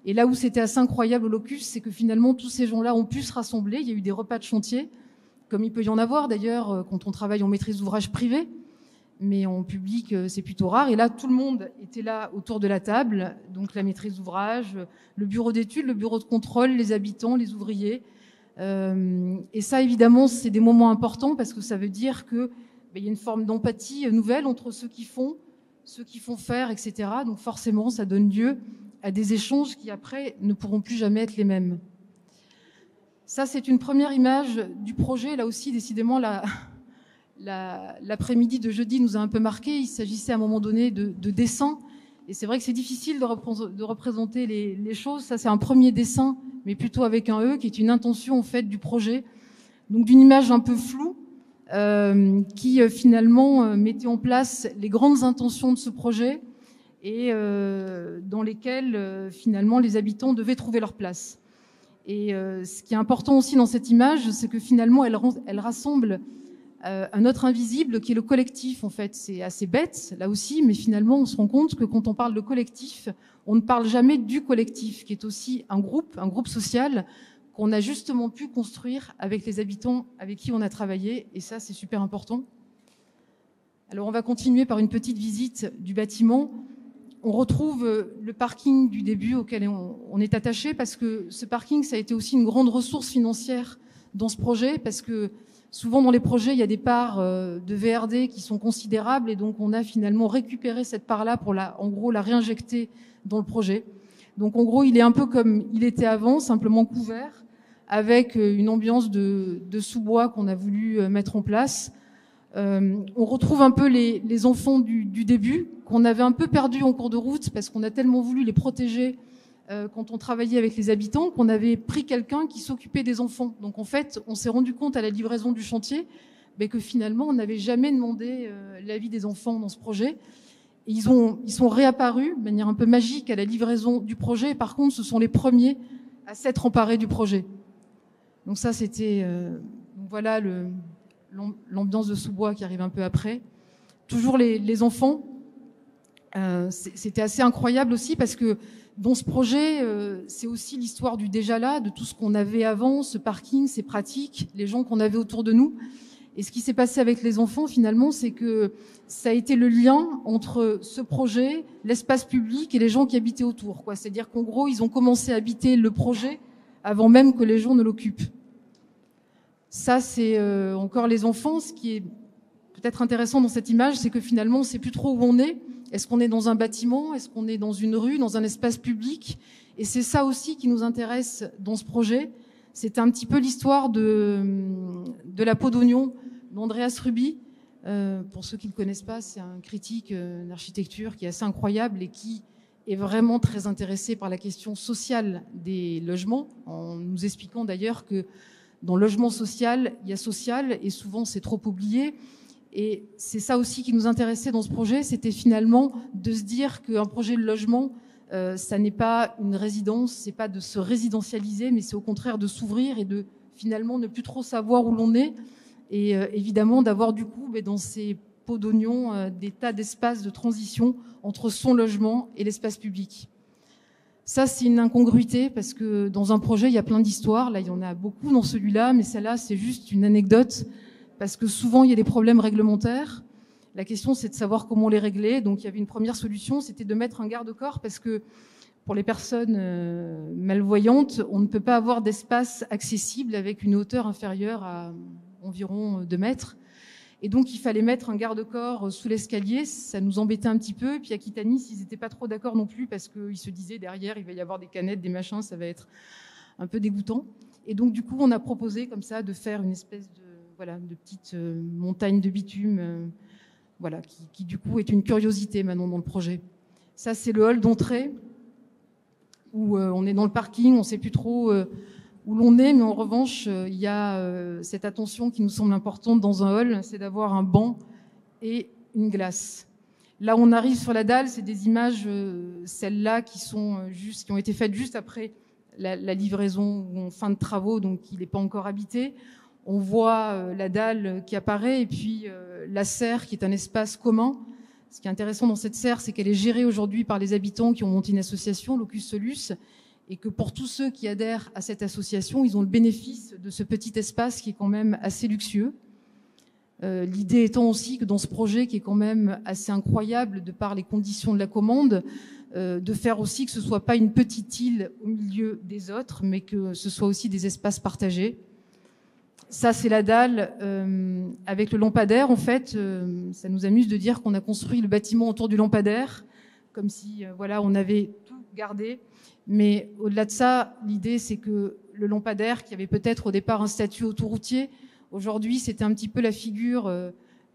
Et là où c'était assez incroyable au Locus, c'est que finalement, tous ces gens-là ont pu se rassembler. Il y a eu des repas de chantier, comme il peut y en avoir d'ailleurs quand on travaille en maîtrise d'ouvrage privée. Mais en public, c'est plutôt rare. Et là, tout le monde était là autour de la table. Donc la maîtrise d'ouvrage, le bureau d'études, le bureau de contrôle, les habitants, les ouvriers. Et ça, évidemment, c'est des moments importants parce que ça veut dire que il y a une forme d'empathie nouvelle entre ceux qui font faire, etc. Donc forcément, ça donne lieu à des échanges qui, après, ne pourront plus jamais être les mêmes. Ça, c'est une première image du projet. Là aussi, décidément, l'après-midi de jeudi nous a un peu marqué. Il s'agissait à un moment donné de dessins. Et c'est vrai que c'est difficile de représenter les choses. Ça, c'est un premier dessin, mais plutôt avec un E, qui est une intention, en fait, du projet. Donc, d'une image un peu floue, qui, finalement, mettait en place les grandes intentions de ce projet et dans lesquelles, finalement, les habitants devaient trouver leur place. Et ce qui est important aussi dans cette image, c'est que, finalement, elle rassemble un autre invisible qui est le collectif. En fait, c'est assez bête là aussi, mais finalement on se rend compte que quand on parle de collectif, on ne parle jamais du collectif, qui est aussi un groupe social qu'on a justement pu construire avec les habitants avec qui on a travaillé, et ça c'est super important. Alors on va continuer par une petite visite du bâtiment. On retrouve le parking du début auquel on est attaché, parce que ce parking, ça a été aussi une grande ressource financière dans ce projet, parce que souvent dans les projets, il y a des parts de VRD qui sont considérables, et donc on a finalement récupéré cette part-là pour en gros la réinjecter dans le projet. Donc en gros, il est un peu comme il était avant, simplement couvert, avec une ambiance de sous-bois qu'on a voulu mettre en place. On retrouve un peu les enfants du début, qu'on avait un peu perdus en cours de route, parce qu'on a tellement voulu les protéger quand on travaillait avec les habitants, qu'on avait pris quelqu'un qui s'occupait des enfants. Donc en fait, on s'est rendu compte à la livraison du chantier que finalement, on n'avait jamais demandé l'avis des enfants dans ce projet. Et ils sont réapparus de manière un peu magique à la livraison du projet. Et par contre, ce sont les premiers à s'être emparés du projet. Donc ça, c'était... voilà l'ambiance de sous-bois qui arrive un peu après. Toujours les enfants. C'était assez incroyable aussi, parce que dans ce projet, c'est aussi l'histoire du déjà là, de tout ce qu'on avait avant, ce parking, ces pratiques, les gens qu'on avait autour de nous. Et ce qui s'est passé avec les enfants, finalement, c'est que ça a été le lien entre ce projet, l'espace public et les gens qui habitaient autour, quoi. C'est-à-dire qu'en gros, ils ont commencé à habiter le projet avant même que les gens ne l'occupent. Ça, c'est encore les enfants. Ce qui est peut-être intéressant dans cette image, c'est que finalement, on ne sait plus trop où on est. Est-ce qu'on est dans un bâtiment? Est-ce qu'on est dans une rue, dans un espace public? Et c'est ça aussi qui nous intéresse dans ce projet. C'est un petit peu l'histoire de la peau d'oignon d'Andreas Ruby. Pour ceux qui ne le connaissent pas, c'est un critique d'architecture qui est assez incroyable et qui est vraiment très intéressé par la question sociale des logements, en nous expliquant d'ailleurs que dans le logement social, il y a social, et souvent c'est trop oublié. Et c'est ça aussi qui nous intéressait dans ce projet, c'était finalement de se dire qu'un projet de logement, Ça n'est pas une résidence, c'est pas de se résidentialiser, mais c'est au contraire de s'ouvrir et de finalement ne plus trop savoir où l'on est. Et évidemment d'avoir du coup dans ces pots d'oignon des tas d'espaces de transition entre son logement et l'espace public. Ça, c'est une incongruité parce que dans un projet, il y a plein d'histoires. Là, il y en a beaucoup dans celui-là, mais celle-là, c'est juste une anecdote parce que souvent, il y a des problèmes réglementaires. La question, c'est de savoir comment les régler. Donc, il y avait une première solution, c'était de mettre un garde-corps parce que pour les personnes malvoyantes, on ne peut pas avoir d'espace accessible avec une hauteur inférieure à environ 2 mètres. Et donc, il fallait mettre un garde-corps sous l'escalier. Ça nous embêtait un petit peu. Et puis, à Aquitanis, ils n'étaient pas trop d'accord non plus parce qu'ils se disaient derrière, il va y avoir des canettes, des machins, ça va être un peu dégoûtant. Et donc, du coup, on a proposé comme ça de faire une espèce de petite montagne de bitume, qui du coup est une curiosité maintenant dans le projet. Ça, c'est le hall d'entrée où on est dans le parking, on ne sait plus trop où l'on est, mais en revanche, il y a cette attention qui nous semble importante dans un hall, c'est d'avoir un banc et une glace. Là, on arrive sur la dalle, c'est des images, celles-là, qui ont été faites juste après la livraison ou en fin de travaux, donc il n'est pas encore habité. On voit la dalle qui apparaît et puis la serre qui est un espace commun. Ce qui est intéressant dans cette serre, c'est qu'elle est gérée aujourd'hui par les habitants qui ont monté une association, Locus Solus, et que pour tous ceux qui adhèrent à cette association, ils ont le bénéfice de ce petit espace qui est quand même assez luxueux. L'idée étant aussi que dans ce projet qui est quand même assez incroyable de par les conditions de la commande, de faire aussi que ce soit pas une petite île au milieu des autres, mais que ce soit aussi des espaces partagés. Ça, c'est la dalle avec le lampadaire. En fait, ça nous amuse de dire qu'on a construit le bâtiment autour du lampadaire, comme si on avait tout gardé. Mais au-delà de ça, l'idée, c'est que le lampadaire, qui avait peut-être au départ un statut autoroutier, aujourd'hui, c'était un petit peu la figure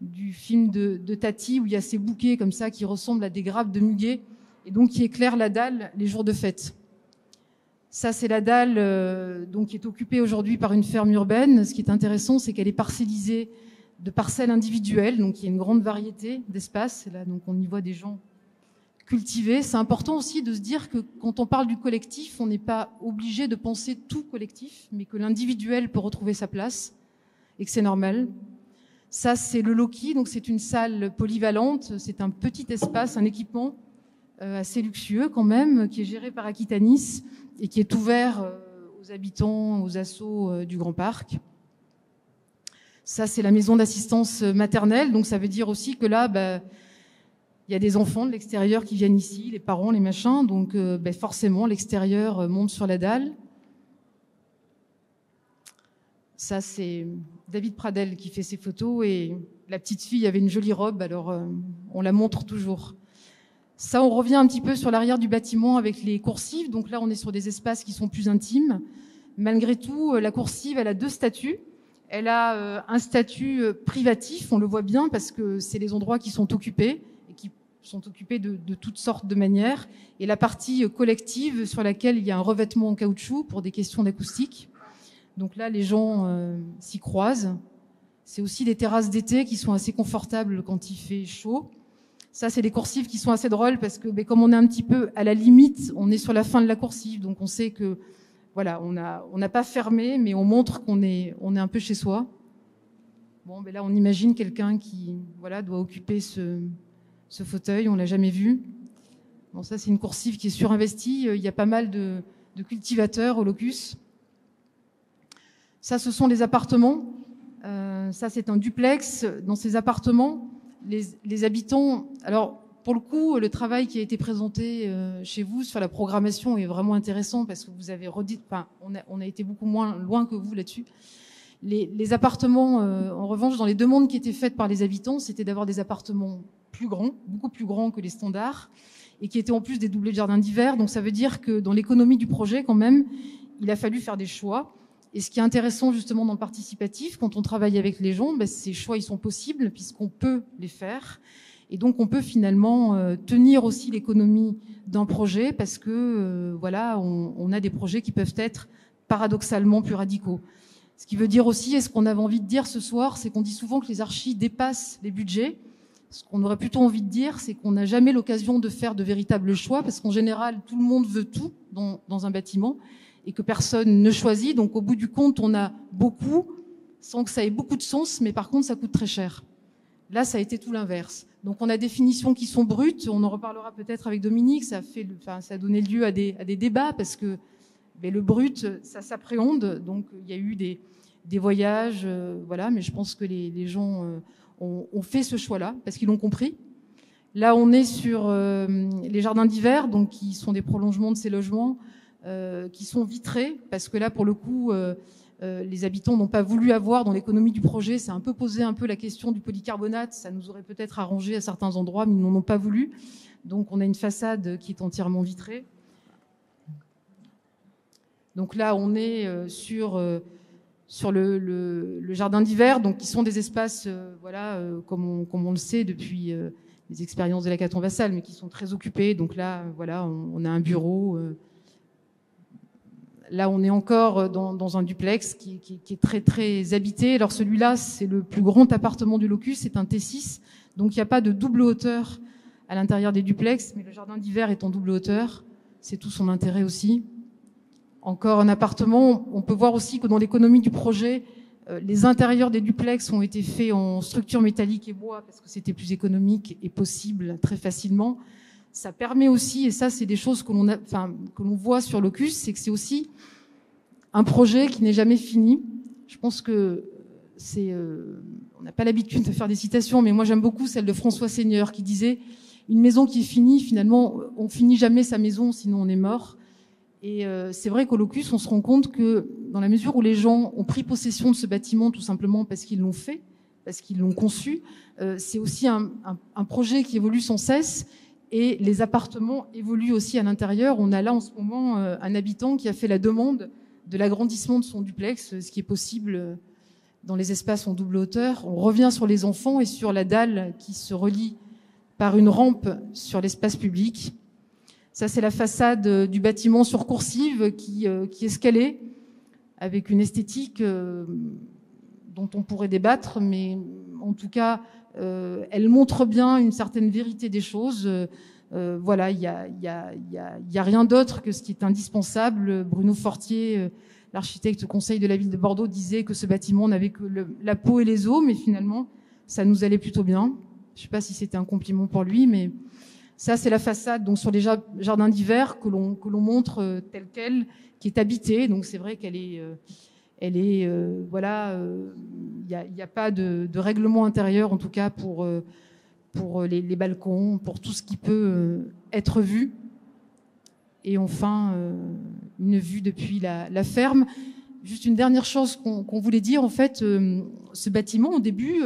du film de Tati, où il y a ces bouquets comme ça qui ressemblent à des grappes de muguet, et donc qui éclairent la dalle les jours de fête. Ça, c'est la dalle donc qui est occupée aujourd'hui par une ferme urbaine. Ce qui est intéressant, c'est qu'elle est parcellisée de parcelles individuelles, donc il y a une grande variété d'espaces. Là, donc on y voit des gens cultivés. C'est important aussi de se dire que quand on parle du collectif, on n'est pas obligé de penser tout collectif, mais que l'individuel peut retrouver sa place et que c'est normal. Ça, c'est le Loki, donc c'est une salle polyvalente. C'est un petit espace, un équipement assez luxueux quand même, qui est géré par Aquitanis et qui est ouvert aux habitants, aux assos du Grand Parc. Ça, c'est la maison d'assistance maternelle. Donc, ça veut dire aussi que là, il y a des enfants de l'extérieur qui viennent ici, les parents, les machins. Donc, forcément, l'extérieur monte sur la dalle. Ça, c'est David Pradel qui fait ces photos. Et la petite fille avait une jolie robe, alors on la montre toujours. Ça, on revient un petit peu sur l'arrière du bâtiment avec les coursives. Donc là, on est sur des espaces qui sont plus intimes. Malgré tout, la coursive, elle a 2 statuts. Elle a un statut privatif, on le voit bien, parce que c'est les endroits qui sont occupés, et qui sont occupés de toutes sortes de manières. Et la partie collective, sur laquelle il y a un revêtement en caoutchouc pour des questions d'acoustique. Donc là, les gens s'y croisent. C'est aussi des terrasses d'été qui sont assez confortables quand il fait chaud. Ça, c'est des coursives qui sont assez drôles parce que, comme on est un petit peu à la limite, on est sur la fin de la coursive, donc on sait que, voilà, on n'a pas fermé, mais on montre qu'on est un peu chez soi. Bon, là, on imagine quelqu'un qui, doit occuper ce fauteuil. On l'a jamais vu. Bon, ça, c'est une coursive qui est surinvestie. Il y a pas mal de cultivateurs au Locus. Ça, ce sont les appartements. Ça, c'est un duplex. Dans ces appartements, les habitants, alors pour le coup, le travail qui a été présenté chez vous sur la programmation est vraiment intéressant parce que vous avez redit, on a été beaucoup moins loin que vous là-dessus. Les appartements, en revanche, dans les demandes qui étaient faites par les habitants, c'était d'avoir des appartements plus grands, beaucoup plus grands que les standards, et qui étaient en plus des doublés de jardins d'hiver. Donc ça veut dire que dans l'économie du projet, quand même, il a fallu faire des choix. Et ce qui est intéressant justement dans le participatif, quand on travaille avec les gens, ces choix ils sont possibles puisqu'on peut les faire. Et donc on peut finalement tenir aussi l'économie d'un projet parce que on a des projets qui peuvent être paradoxalement plus radicaux. Ce qui veut dire aussi, et ce qu'on avait envie de dire ce soir, c'est qu'on dit souvent que les archis dépassent les budgets. Ce qu'on aurait plutôt envie de dire, c'est qu'on n'a jamais l'occasion de faire de véritables choix, parce qu'en général, tout le monde veut tout dans un bâtiment, et que personne ne choisit. Donc au bout du compte, on a beaucoup, sans que ça ait beaucoup de sens, mais par contre, ça coûte très cher. Là, ça a été tout l'inverse. Donc on a des définitions qui sont brutes, on en reparlera peut-être avec Dominique, ça a donné lieu à des débats, parce que le brut, ça s'appréhende. Donc il y a eu des voyages, voilà, mais je pense que les gens ont fait ce choix-là, parce qu'ils l'ont compris. Là, on est sur les jardins d'hiver, donc qui sont des prolongements de ces logements, qui sont vitrés, parce que là, pour le coup, les habitants n'ont pas voulu avoir, dans l'économie du projet, ça a un peu posé la question du polycarbonate, ça nous aurait peut-être arrangé à certains endroits, mais ils n'en ont pas voulu. Donc on a une façade qui est entièrement vitrée. Donc là, on est sur le jardin d'hiver, donc qui sont des espaces, comme on le sait depuis les expériences de l'Hackathon Vassal, mais qui sont très occupés. Donc là, voilà, on a un bureau. Là, on est encore dans un duplex qui est très très habité. Alors celui-là, c'est le plus grand appartement du locus, c'est un T6, donc il n'y a pas de double hauteur à l'intérieur des duplex, mais le jardin d'hiver est en double hauteur. C'est tout son intérêt aussi. Encore un appartement. On peut voir aussi que dans l'économie du projet, les intérieurs des duplex ont été faits en structure métallique et bois parce que c'était plus économique et possible très facilement. Ça permet aussi, et ça c'est des choses que l'on voit sur Locus, c'est que c'est aussi un projet qui n'est jamais fini. Je pense que on n'a pas l'habitude de faire des citations, mais moi j'aime beaucoup celle de François Seigneur qui disait « Une maison qui est finie, finalement, on finit jamais sa maison, sinon on est mort ». Et c'est vrai qu'au Locus, on se rend compte que dans la mesure où les gens ont pris possession de ce bâtiment tout simplement parce qu'ils l'ont fait, parce qu'ils l'ont conçu, c'est aussi un projet qui évolue sans cesse. Et les appartements évoluent aussi à l'intérieur. On a là en ce moment un habitant qui a fait la demande de l'agrandissement de son duplex, ce qui est possible dans les espaces en double hauteur. On revient sur les enfants et sur la dalle qui se relie par une rampe sur l'espace public. Ça, c'est la façade du bâtiment sur coursive qui est scalée avec une esthétique dont on pourrait débattre, mais en tout cas, elle montre bien une certaine vérité des choses. Voilà, il y a rien d'autre que ce qui est indispensable. Bruno Fortier, l'architecte au conseil de la ville de Bordeaux, disait que ce bâtiment n'avait que la peau et les os, mais finalement, ça nous allait plutôt bien. Je ne sais pas si c'était un compliment pour lui, mais ça, c'est la façade donc sur les jardins d'hiver que l'on montre telle quelle, qui est habitée. Donc c'est vrai qu'elle est voilà, il n'y a pas de règlement intérieur, en tout cas pour les balcons, pour tout ce qui peut être vu. Et enfin, une vue depuis la ferme. Juste une dernière chose qu'on voulait dire, en fait, ce bâtiment, au début,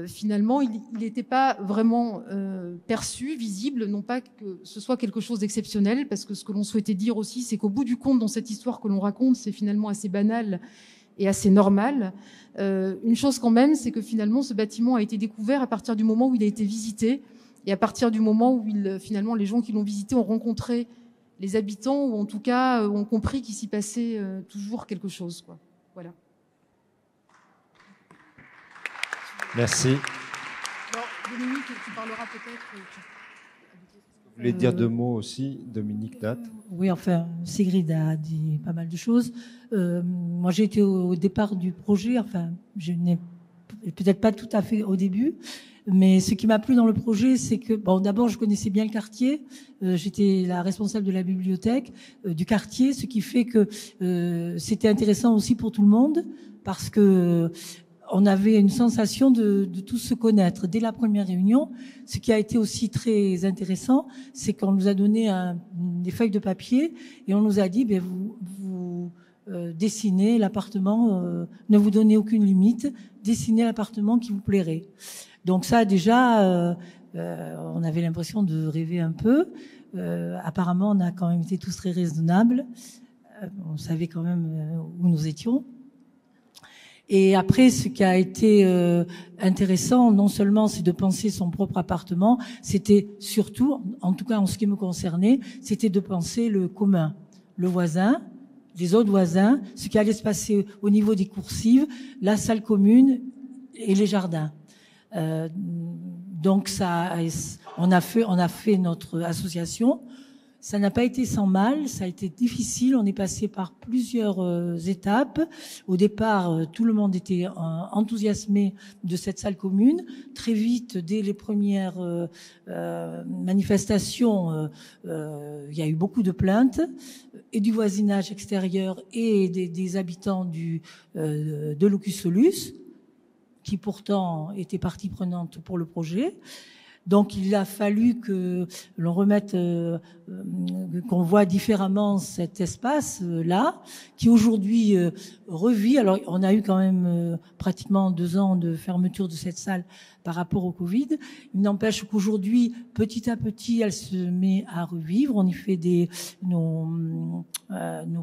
finalement, il n'était pas vraiment perçu, visible, non pas que ce soit quelque chose d'exceptionnel, parce que ce que l'on souhaitait dire aussi, c'est qu'au bout du compte, dans cette histoire que l'on raconte, c'est finalement assez banal et assez normal. Une chose quand même, c'est que finalement, ce bâtiment a été découvert à partir du moment où il a été visité, et à partir du moment où finalement, les gens qui l'ont visité ont rencontré les habitants, ou en tout cas ont compris qu'il s'y passait toujours quelque chose, quoi. Voilà. Merci. Alors, Dominique, tu parleras peut-être. Vous voulez dire deux mots aussi, Dominique Datt? Oui, enfin, Sigrid a dit pas mal de choses. Moi, j'ai été au départ du projet. Enfin, je n'ai peut-être pas tout à fait au début, mais ce qui m'a plu dans le projet, c'est que, bon, d'abord, je connaissais bien le quartier. J'étais la responsable de la bibliothèque du quartier, ce qui fait que c'était intéressant aussi pour tout le monde, parce que on avait une sensation de tous se connaître dès la première réunion. Ce qui a été aussi très intéressant, c'est qu'on nous a donné des feuilles de papier et on nous a dit, vous dessinez l'appartement, ne vous donnez aucune limite, dessinez l'appartement qui vous plairait. Donc ça, déjà, on avait l'impression de rêver un peu. Apparemment, on a quand même été tous très raisonnables. On savait quand même où nous étions. Et après, ce qui a été intéressant, non seulement c'est de penser son propre appartement, c'était surtout, en tout cas en ce qui me concernait, c'était de penser le commun, le voisin, les autres voisins, ce qui allait se passer au niveau des coursives, la salle commune et les jardins. Donc on a fait notre association. Ça n'a pas été sans mal, ça a été difficile. On est passé par plusieurs étapes. Au départ, tout le monde était enthousiasmé de cette salle commune. Très vite, dès les premières manifestations, il y a eu beaucoup de plaintes, et du voisinage extérieur et des habitants de Locus Solus, qui pourtant étaient partie prenante pour le projet. Donc il a fallu que l'on remette, qu'on voit différemment cet espace-là, qui aujourd'hui revit. Alors on a eu quand même pratiquement 2 ans de fermeture de cette salle par rapport au Covid. Il n'empêche qu'aujourd'hui, petit à petit, elle se met à revivre. On y fait nos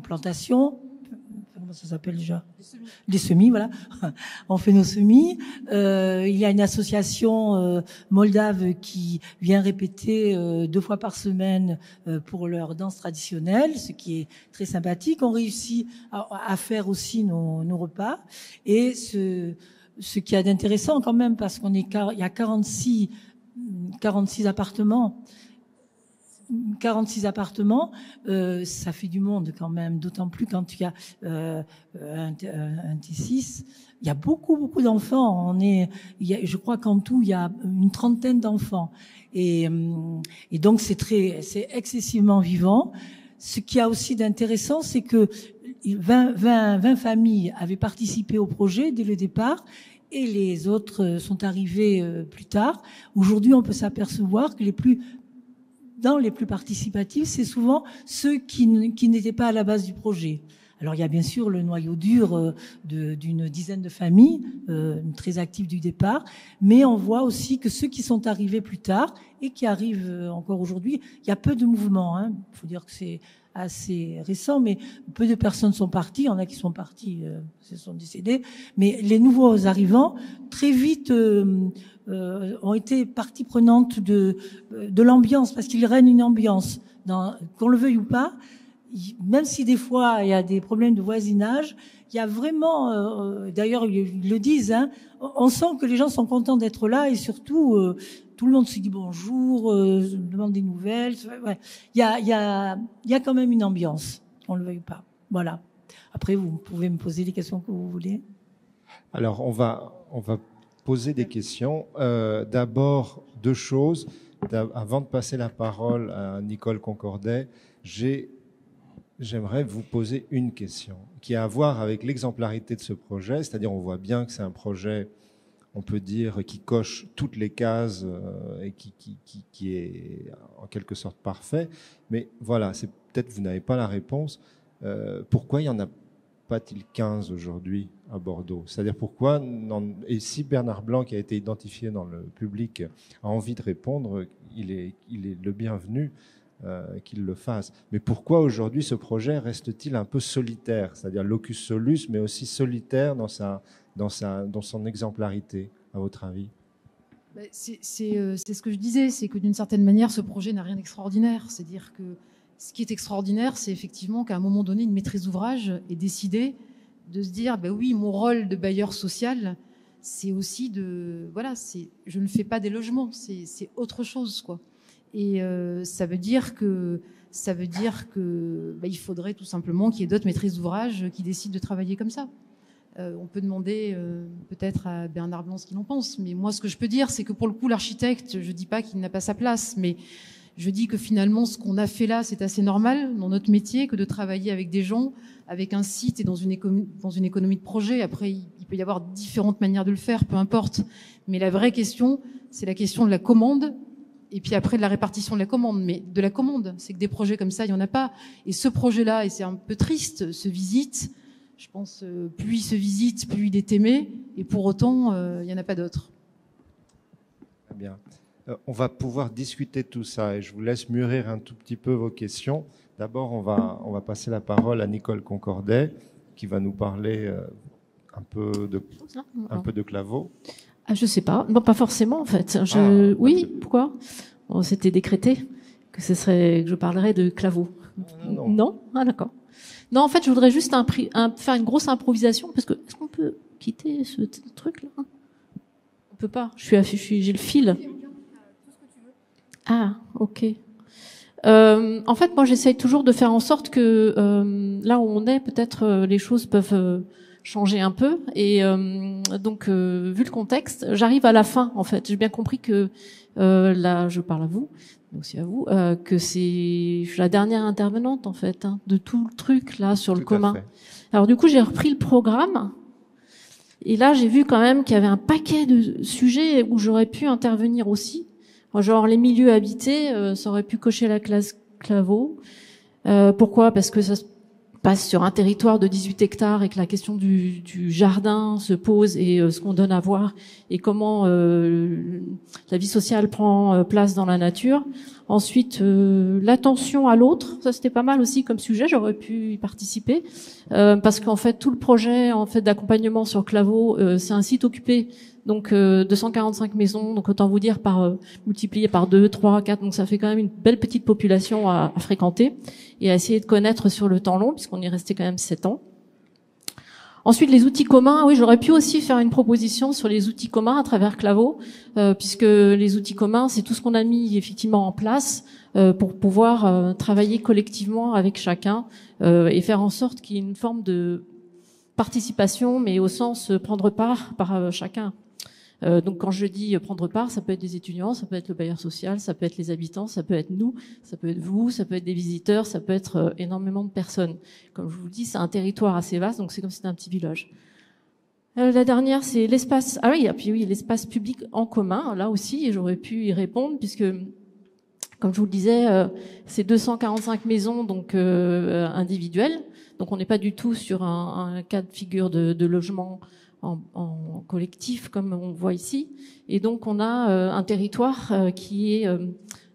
plantations. Comment ça s'appelle déjà ? Les semis, voilà. On fait nos semis. Il y a une association moldave qui vient répéter 2 fois par semaine pour leur danse traditionnelle, ce qui est très sympathique. On réussit à faire aussi nos repas. Et ce qu'il y a d'intéressant quand même, parce il y a 46 appartements. 46 appartements, ça fait du monde quand même, d'autant plus quand il y a un T6. Il y a beaucoup d'enfants. Je crois qu'en tout, il y a une 30aine d'enfants. Et donc, c'est excessivement vivant. Ce qu'il y a aussi d'intéressant, c'est que 20 familles avaient participé au projet dès le départ, et les autres sont arrivés plus tard. Aujourd'hui, on peut s'apercevoir que les plus participatifs, c'est souvent ceux qui n'étaient pas à la base du projet. Alors il y a bien sûr le noyau dur d'une dizaine de familles très actives du départ, mais on voit aussi que ceux qui sont arrivés plus tard et qui arrivent encore aujourd'hui, il y a peu de mouvement. Il faut dire que c'est assez récent, mais peu de personnes sont parties. Il y en a qui sont partis, se sont décédés, mais les nouveaux arrivants très vite ont été partie prenante de l'ambiance, parce qu'il règne une ambiance, qu'on le veuille ou pas. Même si des fois il y a des problèmes de voisinage, il y a vraiment, d'ailleurs ils le disent, on sent que les gens sont contents d'être là, et surtout tout le monde se dit bonjour, demande des nouvelles. Ouais. Il y a quand même une ambiance, qu'on le veuille ou pas. Voilà. Après, vous pouvez me poser les questions que vous voulez. Alors on va poser des questions. D'abord, 2 choses. Avant de passer la parole à Nicole Concordet, j'aimerais vous poser une question qui a à voir avec l'exemplarité de ce projet. C'est-à-dire, on voit bien que c'est un projet, on peut dire, qui coche toutes les cases et qui est en quelque sorte parfait. Mais voilà, c'est peut-être vous n'avez pas la réponse. Pourquoi il y en a pas-t-il 15 aujourd'hui à Bordeaux? C'est-à-dire pourquoi, et si Bernard Blanc, qui a été identifié dans le public, a envie de répondre, il est le bienvenu qu'il le fasse. Mais pourquoi aujourd'hui ce projet reste-t-il un peu solitaire? C'est-à-dire locus solus, mais aussi solitaire dans son exemplarité, à votre avis? C'est ce que je disais, c'est que d'une certaine manière, ce projet n'a rien d'extraordinaire. C'est-à-dire que ce qui est extraordinaire, c'est effectivement qu'à un moment donné, une maîtrise d'ouvrage ait décidé de se dire, oui, mon rôle de bailleur social, c'est aussi je ne fais pas des logements, c'est autre chose, quoi. Et ça veut dire que il faudrait tout simplement qu'il y ait d'autres maîtrises d'ouvrage qui décident de travailler comme ça. On peut demander peut-être à Bernard Blanc ce qu'il en pense, mais moi, ce que je peux dire, c'est que pour le coup, l'architecte, je dis pas qu'il n'a pas sa place, mais je dis que finalement, ce qu'on a fait là, c'est assez normal dans notre métier que de travailler avec des gens, avec un site et dans une économie de projet. Après, il peut y avoir différentes manières de le faire, peu importe. Mais la vraie question, c'est la question de la commande, et puis après de la répartition de la commande. Mais de la commande, c'est que des projets comme ça, il y en a pas. Et ce projet-là, et c'est un peu triste, se visite. Je pense, plus il se visite, plus il est aimé, et pour autant, il n'y en a pas d'autres. Très bien. On va pouvoir discuter de tout ça, et je vous laisse mûrir un tout petit peu vos questions. D'abord, on va passer la parole à Nicole Concordet, qui va nous parler un peu de Claveau. Ah, je sais pas. Non, pas forcément, en fait. Oui, pourquoi? C'était décrété que je parlerais de Claveau. Non? Ah, d'accord. Non, en fait, je voudrais juste faire une grosse improvisation, parce que est-ce qu'on peut quitter ce truc-là? On peut pas. J'ai le fil. Ah, ok. En fait, moi, j'essaye toujours de faire en sorte que là où on est, peut-être les choses peuvent changer un peu. Et donc, vu le contexte, j'arrive à la fin. En fait, j'ai bien compris que là, je parle à vous, mais aussi à vous, que je suis la dernière intervenante en fait de tout le truc là sur le commun. Alors du coup, j'ai repris le programme. Et là, j'ai vu quand même qu'il y avait un paquet de sujets où j'aurais pu intervenir aussi. Genre les milieux habités, ça aurait pu cocher la classe Claveau. Pourquoi ? Parce que ça se passe sur un territoire de 18 hectares et que la question du jardin se pose et ce qu'on donne à voir et comment la vie sociale prend place dans la nature. Ensuite, l'attention à l'autre, ça c'était pas mal aussi comme sujet, j'aurais pu y participer parce qu'en fait tout le projet en fait d'accompagnement sur Claveau, c'est un site occupé. Donc 245 maisons, donc autant vous dire multiplié par 2, 3, 4, donc ça fait quand même une belle petite population à fréquenter et à essayer de connaître sur le temps long, puisqu'on y est resté quand même 7 ans. Ensuite, les outils communs, oui, j'aurais pu aussi faire une proposition sur les outils communs à travers Claveau, puisque les outils communs, c'est tout ce qu'on a mis effectivement en place pour pouvoir travailler collectivement avec chacun et faire en sorte qu'il y ait une forme de participation, mais au sens prendre part par chacun. Donc quand je dis prendre part, ça peut être des étudiants, ça peut être le bailleur social, ça peut être les habitants, ça peut être nous, ça peut être vous, ça peut être des visiteurs, ça peut être énormément de personnes. Comme je vous le dis, c'est un territoire assez vaste, donc c'est comme si c'était un petit village. La dernière, c'est l'espace. Ah oui, et puis oui, l'espace public en commun. Là aussi, j'aurais pu y répondre puisque, comme je vous le disais, c'est 245 maisons donc individuelles. Donc on n'est pas du tout sur un cas de figure de logement en collectif comme on voit ici, et donc on a un territoire qui est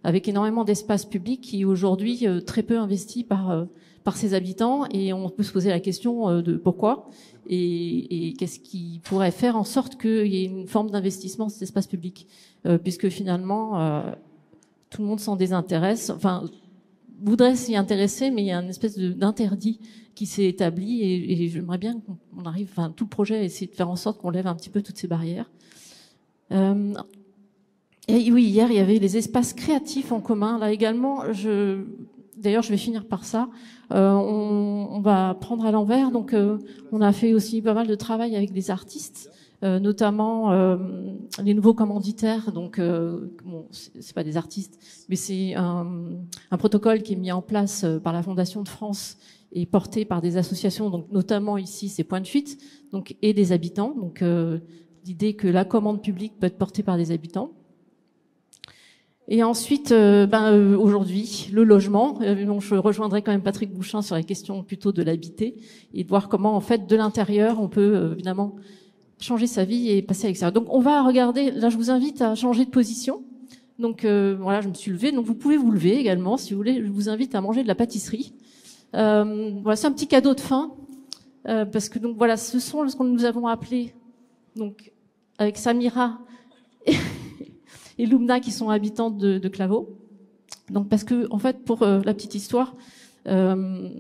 avec énormément d'espace public qui est aujourd'hui très peu investi par ses habitants, et on peut se poser la question de pourquoi et qu'est-ce qui pourrait faire en sorte qu'il y ait une forme d'investissement dans cet espace public, puisque finalement tout le monde s'en désintéresse, enfin voudrait s'y intéresser, mais il y a une espèce d'interdit qui s'est établi, et j'aimerais bien qu'on arrive, enfin tout le projet, à essayer de faire en sorte qu'on lève un petit peu toutes ces barrières. Et oui, hier il y avait les espaces créatifs en commun. Là également, d'ailleurs je vais finir par ça. On va prendre à l'envers. Donc on a fait aussi pas mal de travail avec des artistes, notamment les nouveaux commanditaires. Donc bon, c'est pas des artistes, mais c'est un protocole qui est mis en place par la Fondation de France et porté par des associations, donc notamment ici c'est Point de Fuite, donc et des habitants. Donc l'idée que la commande publique peut être portée par des habitants. Et ensuite, aujourd'hui, le logement. Donc je rejoindrai quand même Patrick Bouchin sur la question plutôt de l'habiter et de voir comment en fait de l'intérieur on peut évidemment changer sa vie et passer à l'extérieur. Donc on va regarder. Là, je vous invite à changer de position. Donc voilà, je me suis levée. Donc vous pouvez vous lever également si vous voulez. Je vous invite à manger de la pâtisserie. Voilà, c'est un petit cadeau de fin parce que donc voilà, ce sont ce que nous avons appelé donc avec Samira et Lumna qui sont habitantes de Claveau. Donc parce que en fait pour la petite histoire, je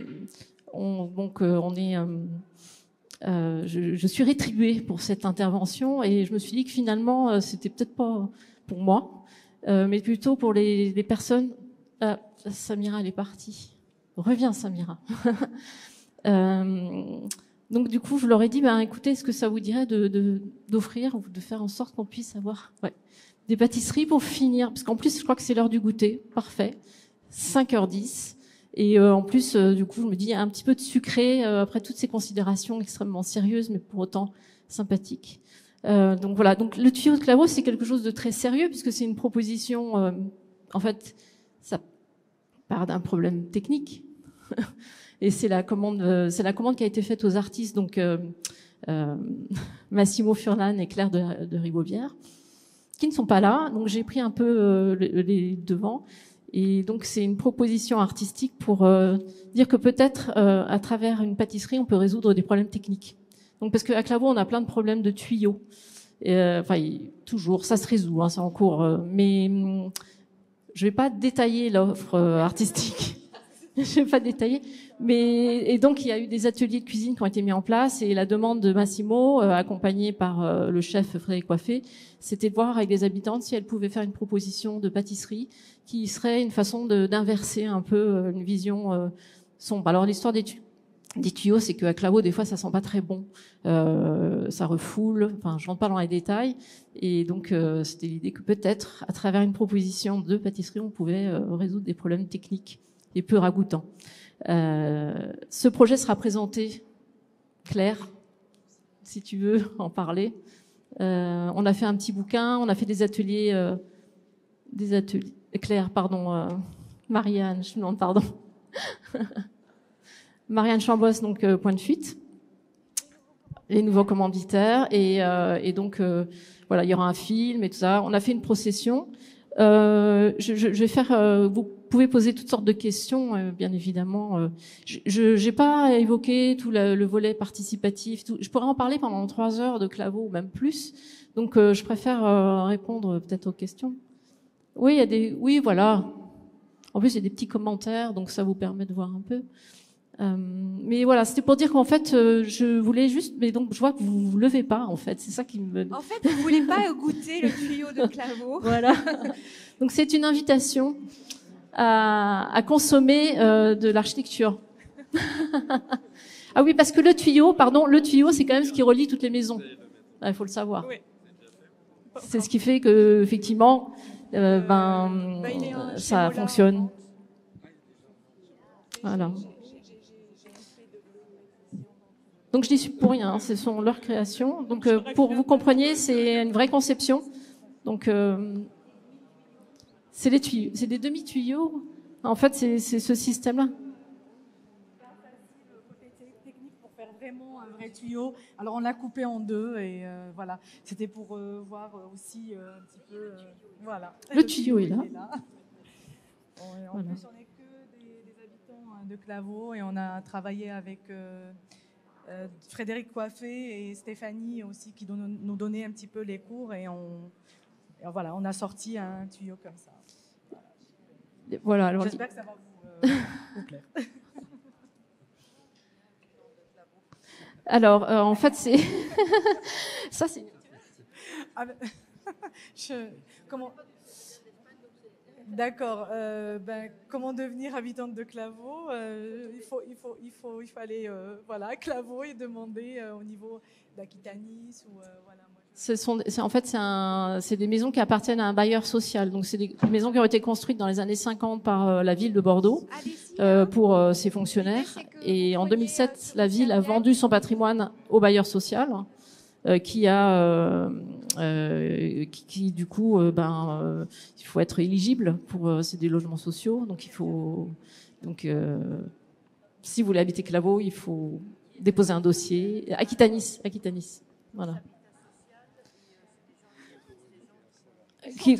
suis rétribuée pour cette intervention et je me suis dit que finalement c'était peut-être pas pour moi, mais plutôt pour les personnes. Samira elle est partie. Reviens Samira. Donc du coup, je leur ai dit, écoutez, est-ce que ça vous dirait d'offrir ou de faire en sorte qu'on puisse avoir des pâtisseries pour finir, parce qu'en plus, je crois que c'est l'heure du goûter, parfait, 5h10, et en plus, du coup, je me dis, il y a un petit peu de sucré après toutes ces considérations extrêmement sérieuses, mais pour autant sympathiques. Donc voilà, donc le tuyau de Claveau, c'est quelque chose de très sérieux puisque c'est une proposition. En fait, ça part d'un problème technique. Et c'est la commande qui a été faite aux artistes, donc Massimo Furlan et Claire de Ribobière, qui ne sont pas là. Donc j'ai pris un peu les devants. Et donc c'est une proposition artistique pour dire que peut-être à travers une pâtisserie, on peut résoudre des problèmes techniques. Donc parce qu'à Claveau, on a plein de problèmes de tuyaux. Toujours, ça se résout, c'est en cours. Mais je vais pas détailler l'offre artistique. je vais pas détailler. Mais et donc il y a eu des ateliers de cuisine qui ont été mis en place et la demande de Massimo, accompagné par le chef Frédéric Coiffé, c'était de voir avec les habitantes si elles pouvaient faire une proposition de pâtisserie qui serait une façon d'inverser un peu une vision sombre. Alors l'histoire des tuyaux, c'est qu'à Claveau, des fois, ça sent pas très bon, ça refoule. Enfin, je rentre pas dans les détails. Et donc, c'était l'idée que peut-être, à travers une proposition de pâtisserie, on pouvait résoudre des problèmes techniques et peu ragoûtants. Ce projet sera présenté, Claire, si tu veux en parler. On a fait un petit bouquin, on a fait des ateliers. Claire, pardon, Marianne, je demande pardon. Marianne Chambos, donc Point de Fuite, les nouveaux commanditaires, et donc voilà, il y aura un film et tout ça. On a fait une procession. Je vais faire. Vous pouvez poser toutes sortes de questions, bien évidemment. Je n'ai pas évoqué tout le volet participatif. Tout. Je pourrais en parler pendant 3 heures de Claveau ou même plus. Donc je préfère répondre peut-être aux questions. Oui, il y a des. Oui, voilà. En plus, il y a des petits commentaires, donc ça vous permet de voir un peu. Mais voilà, c'était pour dire qu'en fait, je voulais juste, mais donc je vois que vous vous levez pas, en fait, c'est ça qui me. En fait, vous voulez pas goûter le tuyau de Claveau. Voilà. Donc c'est une invitation à consommer de l'architecture. Ah oui, parce que le tuyau, c'est quand même ce qui relie toutes les maisons. Il faut le savoir. Oui. C'est ce qui fait que effectivement, ça fonctionne. Voilà. Donc je dis pour rien, ce sont leurs créations. Donc pour vous compreniez, c'est une vraie conception. Donc c'est les tuyaux, c'est des demi-tuyaux. En fait, c'est ce système-là. Technique pour faire vraiment un vrai tuyau. Alors on l'a coupé en 2 et voilà. C'était pour voir aussi un petit peu voilà. Le tuyau est là. En plus, on n'est que des habitants de Claveau et on a travaillé avec Frédéric Coiffé et Stéphanie aussi qui nous donnaient un petit peu les cours et voilà, on a sorti un tuyau comme ça. Voilà. Alors, j'espère que ça va vous plaire. Alors, en fait, c'est ça, c'est. Comment? D'accord. Comment devenir habitante de Claveau? Il fallait voilà, Claveau et demander au niveau d'Aquitanis ou voilà. C'est des maisons qui appartiennent à un bailleur social. Donc c'est des maisons qui ont été construites dans les années 50 par la ville de Bordeaux pour ses fonctionnaires. Et en 2007, la ville a vendu son patrimoine au bailleur social. Qui du coup il faut être éligible pour c'est des logements sociaux, donc il faut si vous voulez habiter Claveau, il faut déposer un dossier Aquitanis, voilà, qui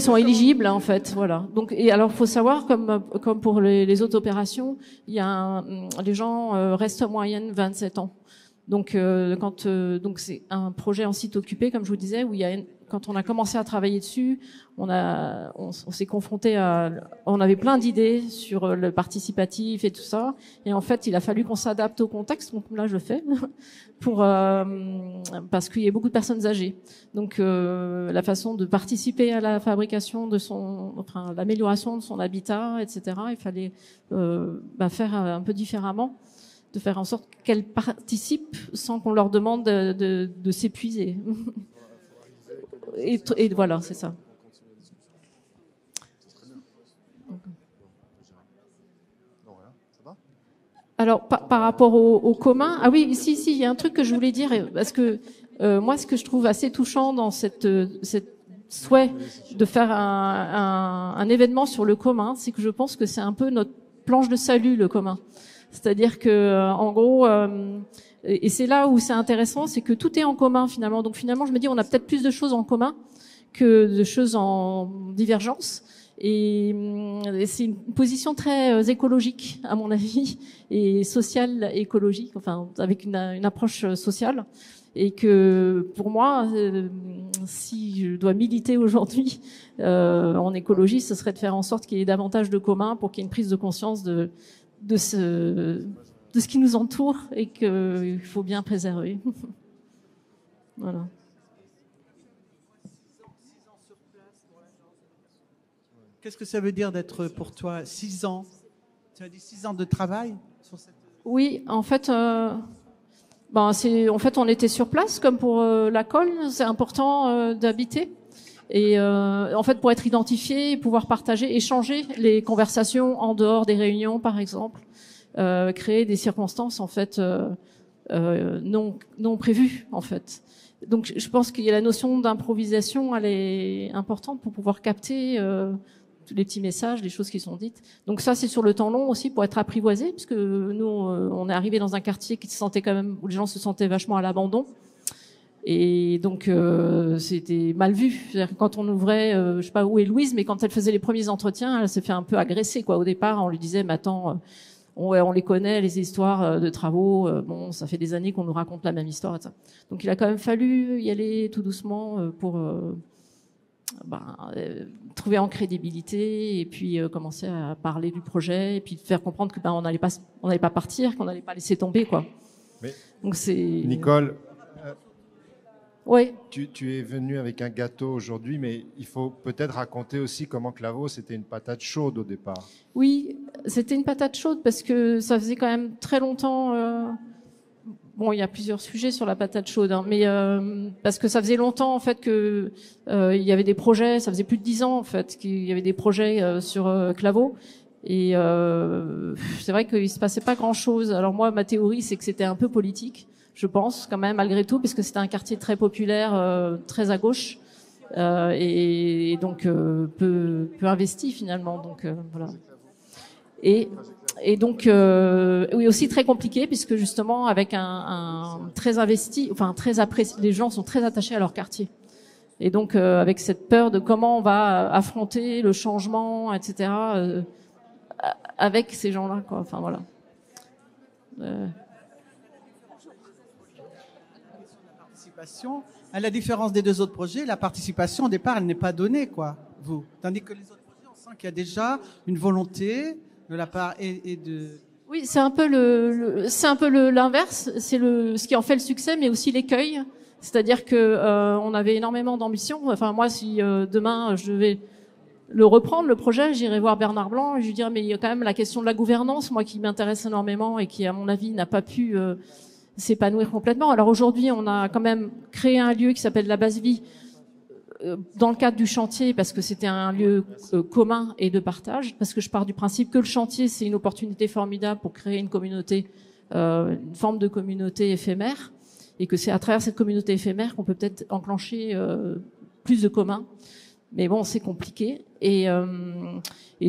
sont éligibles en fait, voilà. Donc et alors faut savoir comme pour les autres opérations, il y a les gens restent en moyenne 27 ans. Donc donc c'est un projet en site occupé, comme je vous disais, où quand on a commencé à travailler dessus, on s'est confronté on avait plein d'idées sur le participatif et tout ça, et en fait il a fallu qu'on s'adapte au contexte. Donc là je le fais parce qu'il y a beaucoup de personnes âgées. Donc la façon de participer à la fabrication de l'amélioration de son habitat, etc. Il fallait faire un peu différemment, de faire en sorte qu'elles participent sans qu'on leur demande de s'épuiser. Et voilà, c'est ça. Alors, par rapport au commun, ah oui, si, il y a un truc que je voulais dire, parce que moi, ce que je trouve assez touchant dans cette souhait de faire un événement sur le commun, c'est que je pense que c'est un peu notre planche de salut, le commun. C'est-à-dire que, en gros, et c'est là où c'est intéressant, c'est que tout est en commun finalement. Donc finalement, je me dis, on a peut-être plus de choses en commun que de choses en divergence. Et c'est une position très écologique, à mon avis, et sociale, écologique, enfin avec une approche sociale. Et que pour moi, si je dois militer aujourd'hui en écologie, ce serait de faire en sorte qu'il y ait davantage de communs pour qu'il y ait une prise de conscience de ce qui nous entoure et qu'il faut bien préserver. Voilà. Qu'est-ce que ça veut dire d'être pour toi 6 ans? Tu as dit 6 ans de travail sur cette... Oui, en fait, on était sur place comme pour la colle. C'est important d'habiter et en fait pour être identifié et pouvoir partager, échanger les conversations en dehors des réunions, par exemple, créer des circonstances en fait non prévues en fait. Donc je pense qu'il y a la notion d'improvisation, elle est importante pour pouvoir capter tous les petits messages, les choses qui sont dites. Donc ça, c'est sur le temps long aussi pour être apprivoisé, puisque nous, on est arrivé dans un quartier qui se sentait quand même, où les gens se sentaient vachement à l'abandon. Et donc, c'était mal vu. C'est-à-dire que quand on ouvrait, je sais pas où est Louise, mais quand elle faisait les premiers entretiens, elle s'est fait un peu agresser, quoi. Au départ, on lui disait, mais attends, on les connaît, les histoires de travaux. Bon, ça fait des années qu'on nous raconte la même histoire. Et ça. Donc, il a quand même fallu y aller tout doucement pour trouver en crédibilité et puis commencer à parler du projet et puis faire comprendre que on n'allait pas partir, qu'on n'allait pas laisser tomber, quoi. Mais donc c'est Nicole, oui. Tu es venue avec un gâteau aujourd'hui, mais il faut peut-être raconter aussi comment Claveau, c'était une patate chaude au départ. Oui, c'était une patate chaude parce que ça faisait quand même très longtemps. Bon, il y a plusieurs sujets sur la patate chaude, hein, mais parce que ça faisait longtemps en fait que il y avait des projets, ça faisait plus de 10 ans en fait qu'il y avait des projets sur Claveau, et c'est vrai qu'il se passait pas grand-chose. Alors moi, ma théorie, c'est que c'était un peu politique, je pense quand même malgré tout, parce que c'était un quartier très populaire, très à gauche, et donc peu investi finalement. Donc voilà. Et donc, oui, aussi très compliqué, puisque justement, avec un très investi, enfin très apprécié, les gens sont très attachés à leur quartier. Et donc, avec cette peur de comment on va affronter le changement, etc., avec ces gens-là, quoi. Enfin voilà. Participation, à la différence des deux autres projets, la participation au départ, elle n'est pas donnée, quoi. Tandis que les autres projets, on sent qu'il y a déjà une volonté de la part et de... Oui, c'est un peu l'inverse, c'est ce qui en fait le succès, mais aussi l'écueil. C'est-à-dire que on avait énormément d'ambition. Enfin moi, si demain je vais le reprendre le projet, j'irai voir Bernard Blanc et je lui dirai mais il y a quand même la question de la gouvernance, moi qui m'intéresse énormément et qui à mon avis n'a pas pu s'épanouir complètement. Alors aujourd'hui, on a quand même créé un lieu qui s'appelle la Base Vie dans le cadre du chantier, parce que c'était un lieu commun et de partage, parce que je pars du principe que le chantier, c'est une opportunité formidable pour créer une communauté, une forme de communauté éphémère, et que c'est à travers cette communauté éphémère qu'on peut peut-être enclencher plus de communs. Mais bon, c'est compliqué, et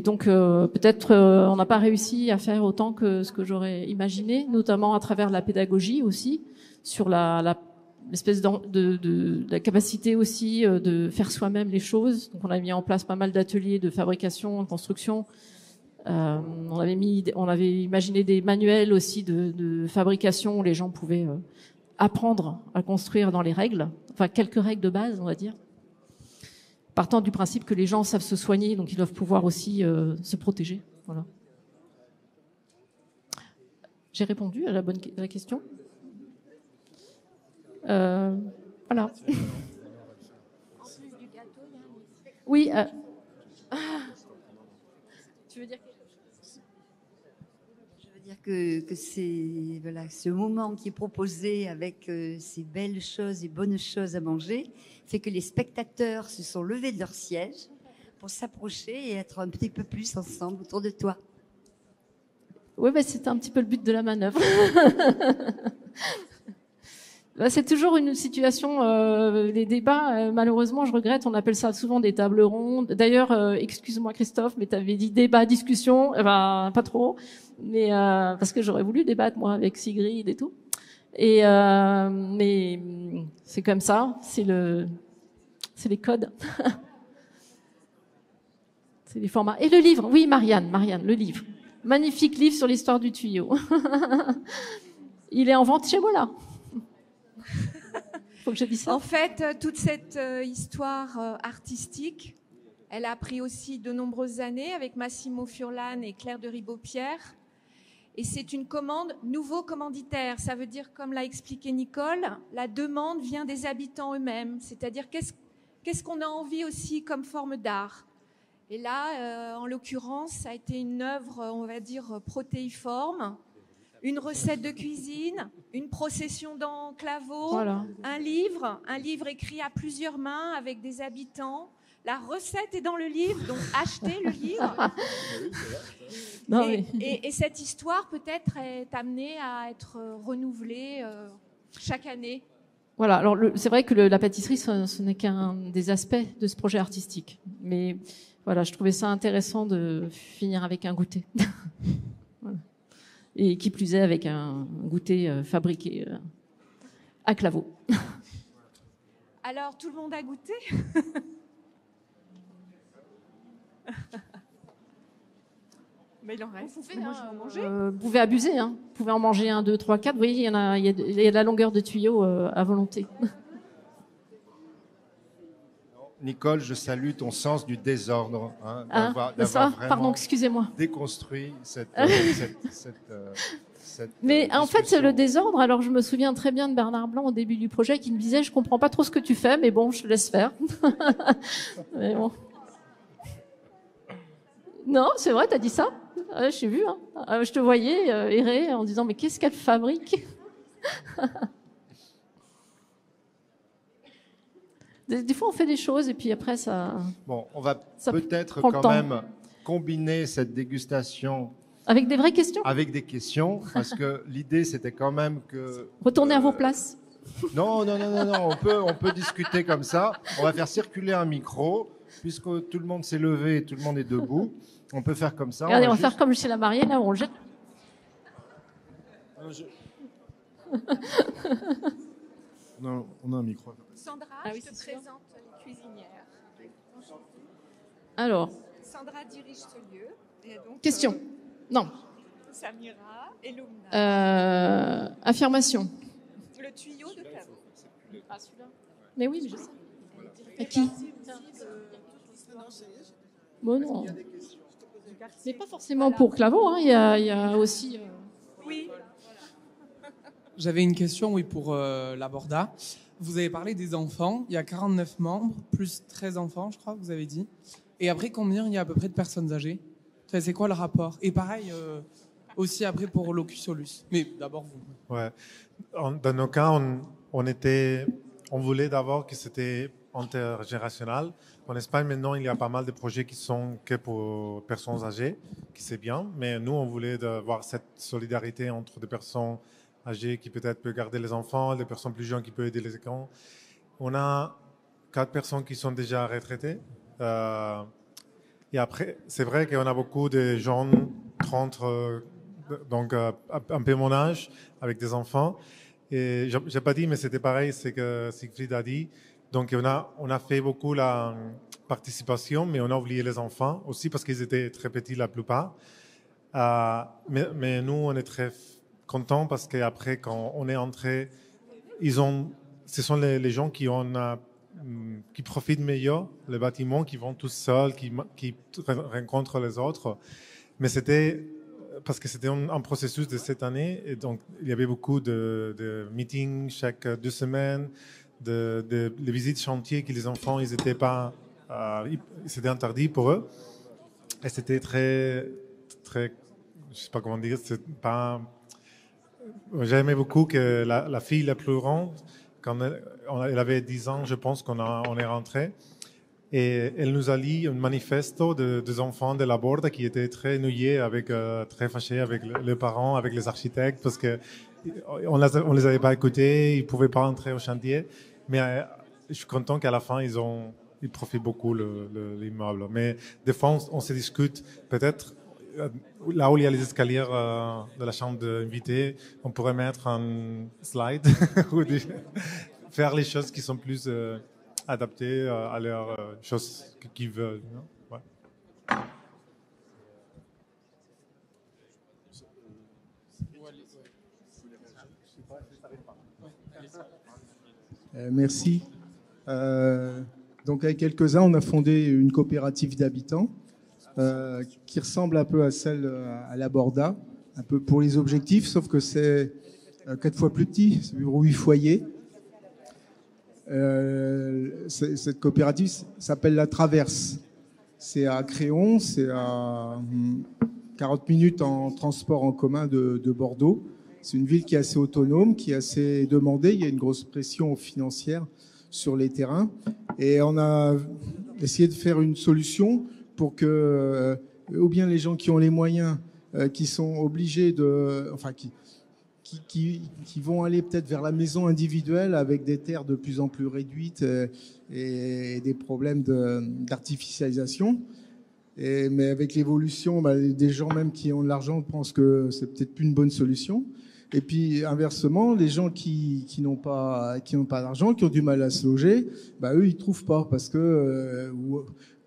donc peut-être on n'a pas réussi à faire autant que ce que j'aurais imaginé, notamment à travers la pédagogie aussi, sur l'espèce de la capacité aussi de faire soi-même les choses. Donc on a mis en place pas mal d'ateliers de fabrication, de construction. On avait imaginé des manuels aussi de fabrication où les gens pouvaient apprendre à construire dans les règles, enfin quelques règles de base, on va dire. Partant du principe que les gens savent se soigner, donc ils doivent pouvoir aussi se protéger. Voilà. J'ai répondu à la question. Voilà. Oui. Tu veux dire Je veux dire que c'est ce moment qui est proposé avec ces belles choses et bonnes choses à manger fait que les spectateurs se sont levés de leur siège pour s'approcher et être un petit peu plus ensemble autour de toi. Oui, c'était un petit peu le but de la manœuvre. C'est toujours une situation, les débats, malheureusement, je regrette, on appelle ça souvent des tables rondes. D'ailleurs, excuse-moi Christophe, mais tu avais dit débat, discussion, pas trop, mais parce que j'aurais voulu débattre, moi, avec Sigrid et tout. Et mais c'est comme ça, c'est les codes. C'est les formats. Et le livre, oui, Marianne, le livre. Magnifique livre sur l'histoire du tuyau. Il est en vente chez moi, là. Faut que je dise ça. En fait, toute cette histoire artistique, elle a pris aussi de nombreuses années avec Massimo Furlan et Claire de Ribaupierre. Et c'est une commande nouveau commanditaire. Ça veut dire, comme l'a expliqué Nicole, la demande vient des habitants eux-mêmes. C'est-à-dire, qu'est-ce qu'on a envie aussi comme forme d'art. Et là, en l'occurrence, ça a été une œuvre, on va dire, protéiforme, une recette de cuisine, une procession dans Claveau, Voilà. un livre écrit à plusieurs mains avec des habitants. La recette est dans le livre, donc achetez le livre. Non, et cette histoire peut-être est amenée à être renouvelée chaque année. Voilà, alors c'est vrai que la pâtisserie, ce n'est qu'un des aspects de ce projet artistique. Mais voilà, je trouvais ça intéressant de finir avec un goûter. Voilà. Et qui plus est, avec un goûter fabriqué à Claveau. Alors, tout le monde a goûté? Mais il en reste. Moi, je vais en manger. Vous pouvez abuser, hein. Vous pouvez en manger 1, 2, 3, 4. Vous voyez, il y a de la longueur de tuyau à volonté. Nicole, je salue ton sens du désordre. D'avoir Pardon, excusez-moi. déconstruit cette Mais en fait, discussion. le désordre, alors je me souviens très bien de Bernard Blanc au début du projet qui me disait « Je comprends pas trop ce que tu fais, mais bon, je te laisse faire. » Mais bon. Non, c'est vrai, t'as dit ça? Je t'ai vu, hein. Je te voyais errer en disant « Mais qu'est-ce qu'elle fabrique ?» Des fois, on fait des choses et puis après, ça... Bon, on va ça peut-être prend le quand temps. même combiner cette dégustation Avec des vraies questions? avec des questions, parce que l'idée, c'était quand même que... Retournez à vos places. Non, on peut discuter comme ça. On va faire circuler un micro, puisque tout le monde s'est levé et tout le monde est debout. On peut faire comme ça. Regardez, on va faire comme chez la mariée, là, où on le jette. On a un micro. Sandra, je te présente les cuisinières. Alors, Sandra dirige ce lieu. Et donc, question. Non. Samira et Lumna. Affirmation. Le tuyau de Claveau. Ah, celui-là. Mais oui, mais je sais. À qui? Bon, non. Mais pas forcément pour Claveau, hein. Il y a aussi... Oui. J'avais une question, oui, pour l'Aborda. Vous avez parlé des enfants. Il y a 49 membres, plus 13 enfants, je crois, vous avez dit. Et après, combien il y a à peu près de personnes âgées? Enfin, c'est quoi le rapport? Et pareil, aussi après pour Locus Solus. Mais d'abord, vous. Ouais. Dans nos cas, on voulait d'abord que c'était intergénérationnel. En Espagne, maintenant, il y a pas mal de projets qui sont que pour personnes âgées, qui c'est bien. Mais nous, on voulait avoir cette solidarité entre des personnes âgées qui peut-être peuvent garder les enfants, des personnes plus jeunes qui peuvent aider les écrans. On a 4 personnes qui sont déjà retraitées. Et après, c'est vrai qu'on a beaucoup de jeunes, 30, donc un peu mon âge, avec des enfants. Et j'ai pas dit, mais c'était pareil, c'est que Siegfried a dit. Donc on a fait beaucoup la participation, mais on a oublié les enfants aussi parce qu'ils étaient très petits la plupart. Mais nous, on est très contents parce qu'après, quand on est entré, ce sont les gens qui profitent meilleur les bâtiments, qui vont tous seuls, qui rencontrent les autres. Mais c'était parce que c'était un processus de cette année, et donc il y avait beaucoup de meetings chaque 2 semaines, de visites chantier que les enfants, ils étaient pas, c'était interdit pour eux, et c'était très, très, je sais pas comment dire, c'est pas. J'aimais beaucoup que la fille la plus grande, quand elle avait 10 ans, je pense on est rentré. Et elle nous a lu un manifesto des enfants de la Borda qui étaient très ennuyés, très fâchés avec les parents, avec les architectes, parce que on les avait pas écoutés, ils pouvaient pas entrer au chantier. Mais je suis content qu'à la fin, ils profitent beaucoup l'immeuble. Mais des fois, on se discute peut-être. Là où il y a les escaliers de la chambre d'invités, on pourrait mettre un slide ou faire les choses qui sont plus adaptées à leurs choses qu'ils veulent. Ouais. Merci. Donc avec quelques-uns, on a fondé une coopérative d'habitants qui ressemble un peu à celle à la Borda, un peu pour les objectifs, sauf que c'est 4 fois plus petit, c'est 8 foyers. Cette coopérative s'appelle La Traverse. C'est à Créon, c'est à 40 minutes en transport en commun de Bordeaux. C'est une ville qui est assez autonome, qui est assez demandée. Il y a une grosse pression financière sur les terrains. Et on a essayé de faire une solution pour que, ou bien les gens qui ont les moyens, qui sont obligés de, enfin, qui vont aller peut-être vers la maison individuelle avec des terres de plus en plus réduites et des problèmes d'artificialisation. Mais avec l'évolution, des gens même qui ont de l'argent pensent que c'est peut-être plus une bonne solution. Et puis inversement, les gens qui n'ont pas d'argent, qui ont du mal à se loger, eux ils trouvent pas parce que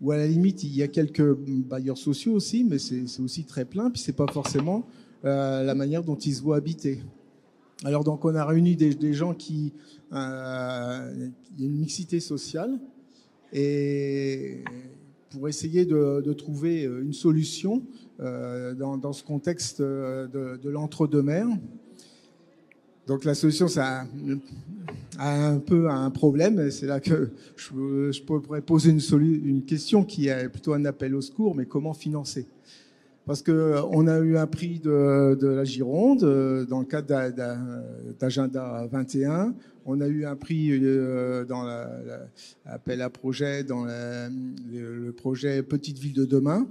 ou à la limite il y a quelques bailleurs sociaux aussi, mais c'est aussi très plein. Puis c'est pas forcément la manière dont ils se voient habiter. Alors donc on a réuni des gens qui il y a une mixité sociale et pour essayer de trouver une solution dans ce contexte de l'entre-deux-mers. Donc la solution, ça a un peu un problème. C'est là que je pourrais poser une question qui est plutôt un appel au secours, mais comment financer ? Parce qu'on a eu un prix de la Gironde dans le cadre d'Agenda 21. On a eu un prix dans l'appel à projet, dans le projet Petite Ville de demain.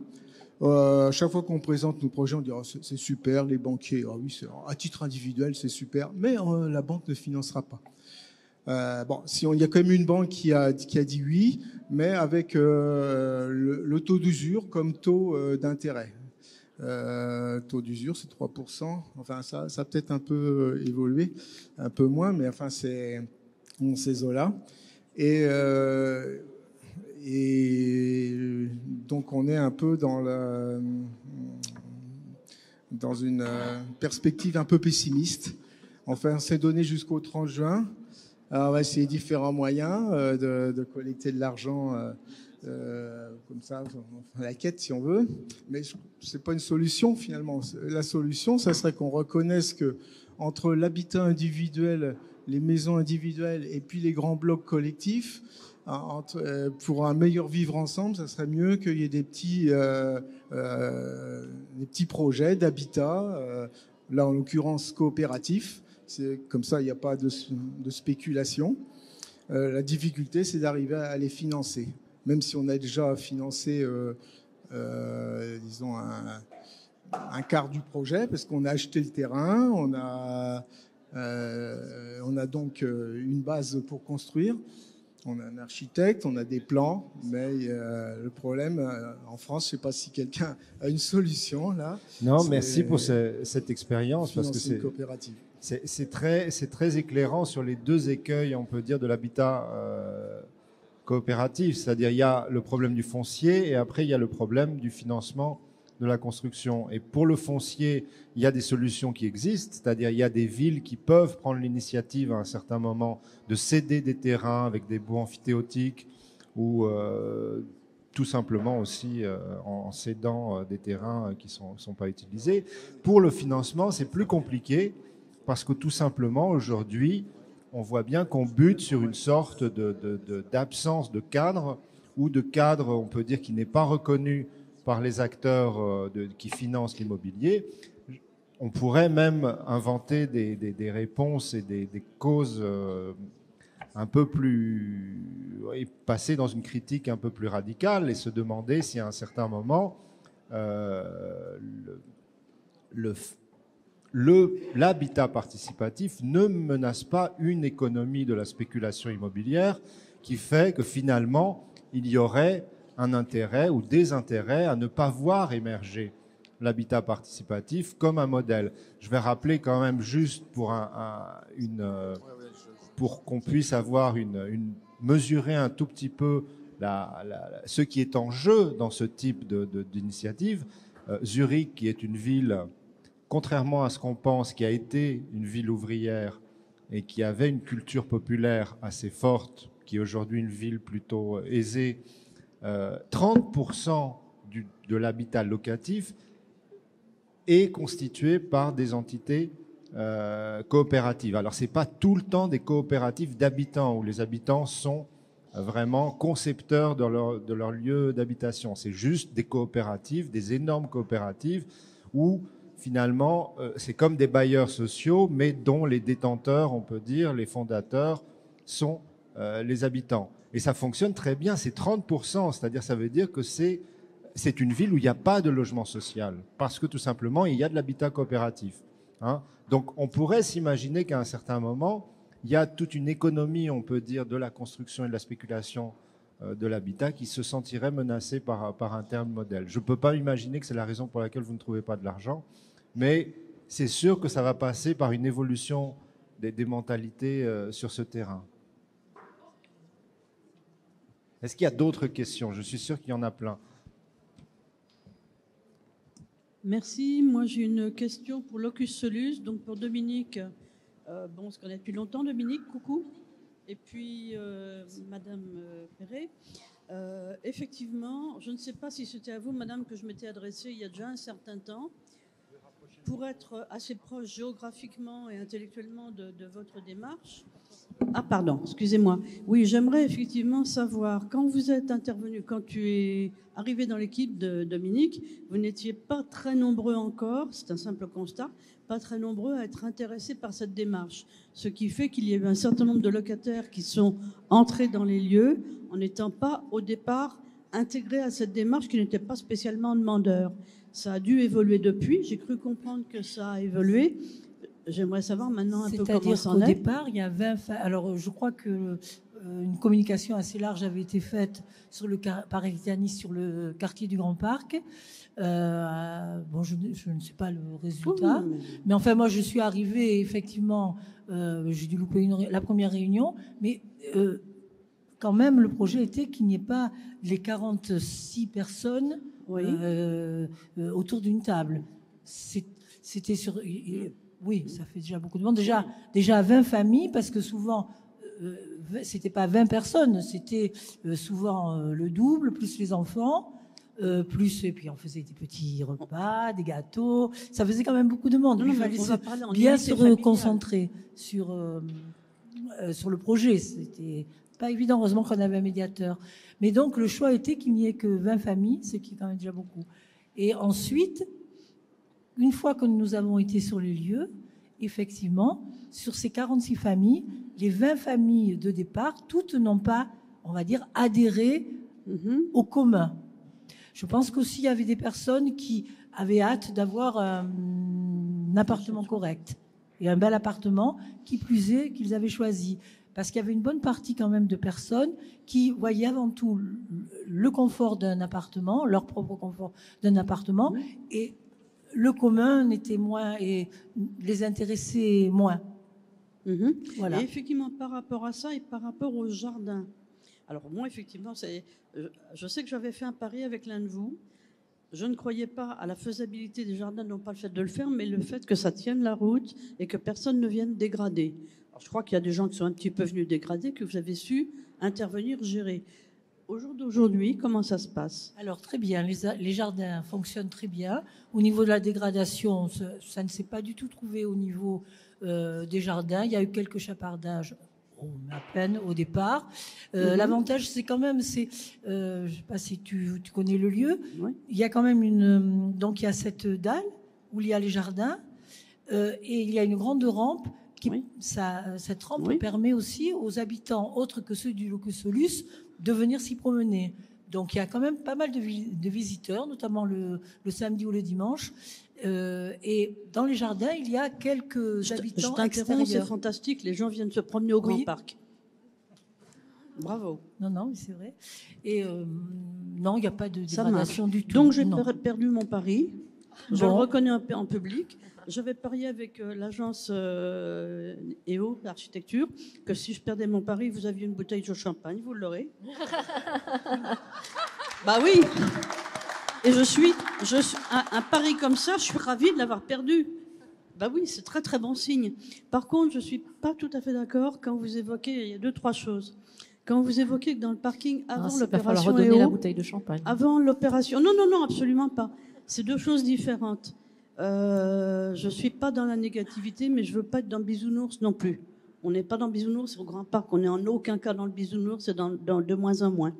Chaque fois qu'on présente nos projets, on dit c'est super, les banquiers, oui, à titre individuel, c'est super, mais la banque ne financera pas. Il y a quand même une banque qui a dit oui, mais avec le taux d'usure comme taux d'intérêt. Taux d'usure, c'est 3%. Enfin, ça a peut-être un peu évolué, un peu moins, mais enfin, c'est ces eaux-là. Et donc, on est un peu dans une perspective un peu pessimiste. Enfin, on s'est donné jusqu'au 30 juin. Alors, on va essayer différents moyens de collecter de l'argent comme ça, à la quête si on veut. Mais c'est pas une solution finalement. La solution, ça serait qu'on reconnaisse que entre l'habitat individuel, les maisons individuelles et puis les grands blocs collectifs, pour un meilleur vivre ensemble, ça serait mieux qu'il y ait des petits projets d'habitat, là en l'occurrence coopératifs. C'est comme ça, il n'y a pas de spéculation. La difficulté, c'est d'arriver à les financer. Même si on a déjà financé, disons, un quart du projet, parce qu'on a acheté le terrain, on a donc une base pour construire. On a un architecte, on a des plans, mais le problème, en France, je ne sais pas si quelqu'un a une solution là. Non, merci pour cette expérience, parce que c'est très éclairant sur les deux écueils, on peut dire, de l'habitat coopératif. C'est-à-dire, il y a le problème du foncier et après, il y a le problème du financement de la construction. Et pour le foncier, il y a des solutions qui existent, c'est-à-dire il y a des villes qui peuvent prendre l'initiative à un certain moment de céder des terrains avec des baux amphithéotiques ou tout simplement aussi en cédant des terrains qui sont pas utilisés. Pour le financement, c'est plus compliqué parce que tout simplement, aujourd'hui, on voit bien qu'on bute sur une sorte d'absence de cadre ou de cadre, on peut dire, qui n'est pas reconnu par les acteurs qui financent l'immobilier. On pourrait même inventer des réponses et des causes un peu plus... et passer dans une critique un peu plus radicale et se demander si à un certain moment l'habitat participatif ne menace pas une économie de la spéculation immobilière qui fait que finalement il y aurait un intérêt ou des intérêts à ne pas voir émerger l'habitat participatif comme un modèle. Je vais rappeler quand même juste pour qu'on puisse avoir mesurer un tout petit peu ce qui est en jeu dans ce type d'initiative. Zurich, qui est une ville, contrairement à ce qu'on pense, qui a été une ville ouvrière et qui avait une culture populaire assez forte, qui est aujourd'hui une ville plutôt aisée, 30% de l'habitat locatif est constitué par des entités coopératives. Alors, ce n'est pas tout le temps des coopératives d'habitants, où les habitants sont vraiment concepteurs de leur lieu d'habitation. C'est juste des coopératives, des énormes coopératives, où finalement, c'est comme des bailleurs sociaux, mais dont les détenteurs, on peut dire, les fondateurs, sont les habitants. Et ça fonctionne très bien, c'est 30%, c'est-à-dire ça veut dire que c'est une ville où il n'y a pas de logement social, parce que tout simplement, il y a de l'habitat coopératif. Hein. Donc on pourrait s'imaginer qu'à un certain moment, il y a toute une économie, on peut dire, de la construction et de la spéculation de l'habitat qui se sentirait menacée par un tel modèle. Je ne peux pas imaginer que c'est la raison pour laquelle vous ne trouvez pas de l'argent, mais c'est sûr que ça va passer par une évolution des mentalités sur ce terrain. Est-ce qu'il y a d'autres questions? Je suis sûr qu'il y en a plein. Merci. Moi, j'ai une question pour Locus Solus, donc pour Dominique. On se connaît depuis longtemps, Dominique, coucou. Et puis, Madame Perret. Effectivement, je ne sais pas si c'était à vous, Madame, que je m'étais adressée il y a déjà un certain temps, pour être assez proche géographiquement et intellectuellement de votre démarche. Ah, pardon, excusez-moi. Oui, j'aimerais effectivement savoir, quand vous êtes intervenu, quand tu es arrivé dans l'équipe de Dominique, vous n'étiez pas très nombreux encore, c'est un simple constat, pas très nombreux à être intéressés par cette démarche. Ce qui fait qu'il y a eu un certain nombre de locataires qui sont entrés dans les lieux en n'étant pas, au départ, intégrés à cette démarche, qui n'étaient pas spécialement demandeurs. Ça a dû évoluer depuis, j'ai cru comprendre que ça a évolué. J'aimerais savoir maintenant un peu comment ça en est. C'est-à-dire qu'au départ, il y a 20... Alors, je crois que une communication assez large avait été faite par Evitanis sur le quartier du Grand Parc. Je ne sais pas le résultat. Mais enfin, moi, je suis arrivée, effectivement, j'ai dû louper la première réunion, mais quand même, le projet était qu'il n'y ait pas les 46 personnes autour d'une table. C'était sur... Oui, ça fait déjà beaucoup de monde. Déjà 20 familles, parce que souvent, c'était pas 20 personnes, c'était souvent le double, plus les enfants, et puis on faisait des petits repas, des gâteaux. Ça faisait quand même beaucoup de monde. Il fallait bien se concentrer sur le projet. C'était pas évident. Heureusement qu'on avait un médiateur. Mais donc, le choix était qu'il n'y ait que 20 familles, ce qui est quand même déjà beaucoup. Et ensuite, une fois que nous avons été sur les lieux, effectivement, sur ces 46 familles, les 20 familles de départ, toutes n'ont pas, on va dire, adhéré au commun. Je pense qu'aussi, il y avait des personnes qui avaient hâte d'avoir un appartement correct et un bel appartement, qui plus est, qu'ils avaient choisi. Parce qu'il y avait une bonne partie quand même de personnes qui voyaient avant tout le confort d'un appartement, leur propre confort d'un appartement, et le commun n'était moins et les intéressait moins. Voilà. Et effectivement, par rapport à ça et par rapport au jardin. Alors moi, effectivement, je sais que j'avais fait un pari avec l'un de vous. Je ne croyais pas à la faisabilité des jardins, non pas le fait de le faire, mais le fait que ça tienne la route et que personne ne vienne dégrader. Alors, je crois qu'il y a des gens qui sont un petit peu venus dégrader, que vous avez su intervenir, gérer. Au jour d'aujourd'hui, comment ça se passe? Alors, très bien. Les jardins fonctionnent très bien. Au niveau de la dégradation, ça ne s'est pas du tout trouvé au niveau des jardins. Il y a eu quelques chapardages, à peine au départ. L'avantage, c'est quand même, je ne sais pas si tu connais le lieu, il y a quand même donc il y a cette dalle où il y a les jardins et il y a une grande rampe. Cette rampe permet aussi aux habitants, autres que ceux du Locus Solus, de venir s'y promener. Donc il y a quand même pas mal de visiteurs, notamment le samedi ou le dimanche. Et dans les jardins, il y a quelques habitants extérieurs. C'est fantastique, les gens viennent se promener au Grand Parc. Bravo. Non, mais c'est vrai. Et non, il n'y a pas de dégradation du tout. Donc j'ai perdu mon pari. Je le reconnais en public. J'avais parié avec l'agence EO d'architecture que si je perdais mon pari, vous aviez une bouteille de champagne, vous l'aurez. Bah oui. Et je suis un pari comme ça, je suis ravie de l'avoir perdu. Bah oui, c'est très très bon signe. Par contre, je suis pas tout à fait d'accord quand vous évoquez, il y a 2-3 choses. Quand vous évoquez que dans le parking, avant l'opération redonner la bouteille de champagne. Avant l'opération, non, absolument pas. C'est 2 choses différentes. Je suis pas dans la négativité, mais je veux pas être dans Bisounours non plus. On n'est pas dans Bisounours, c'est au Grand Parc. On n'est en aucun cas dans le Bisounours, c'est dans de moins en moins.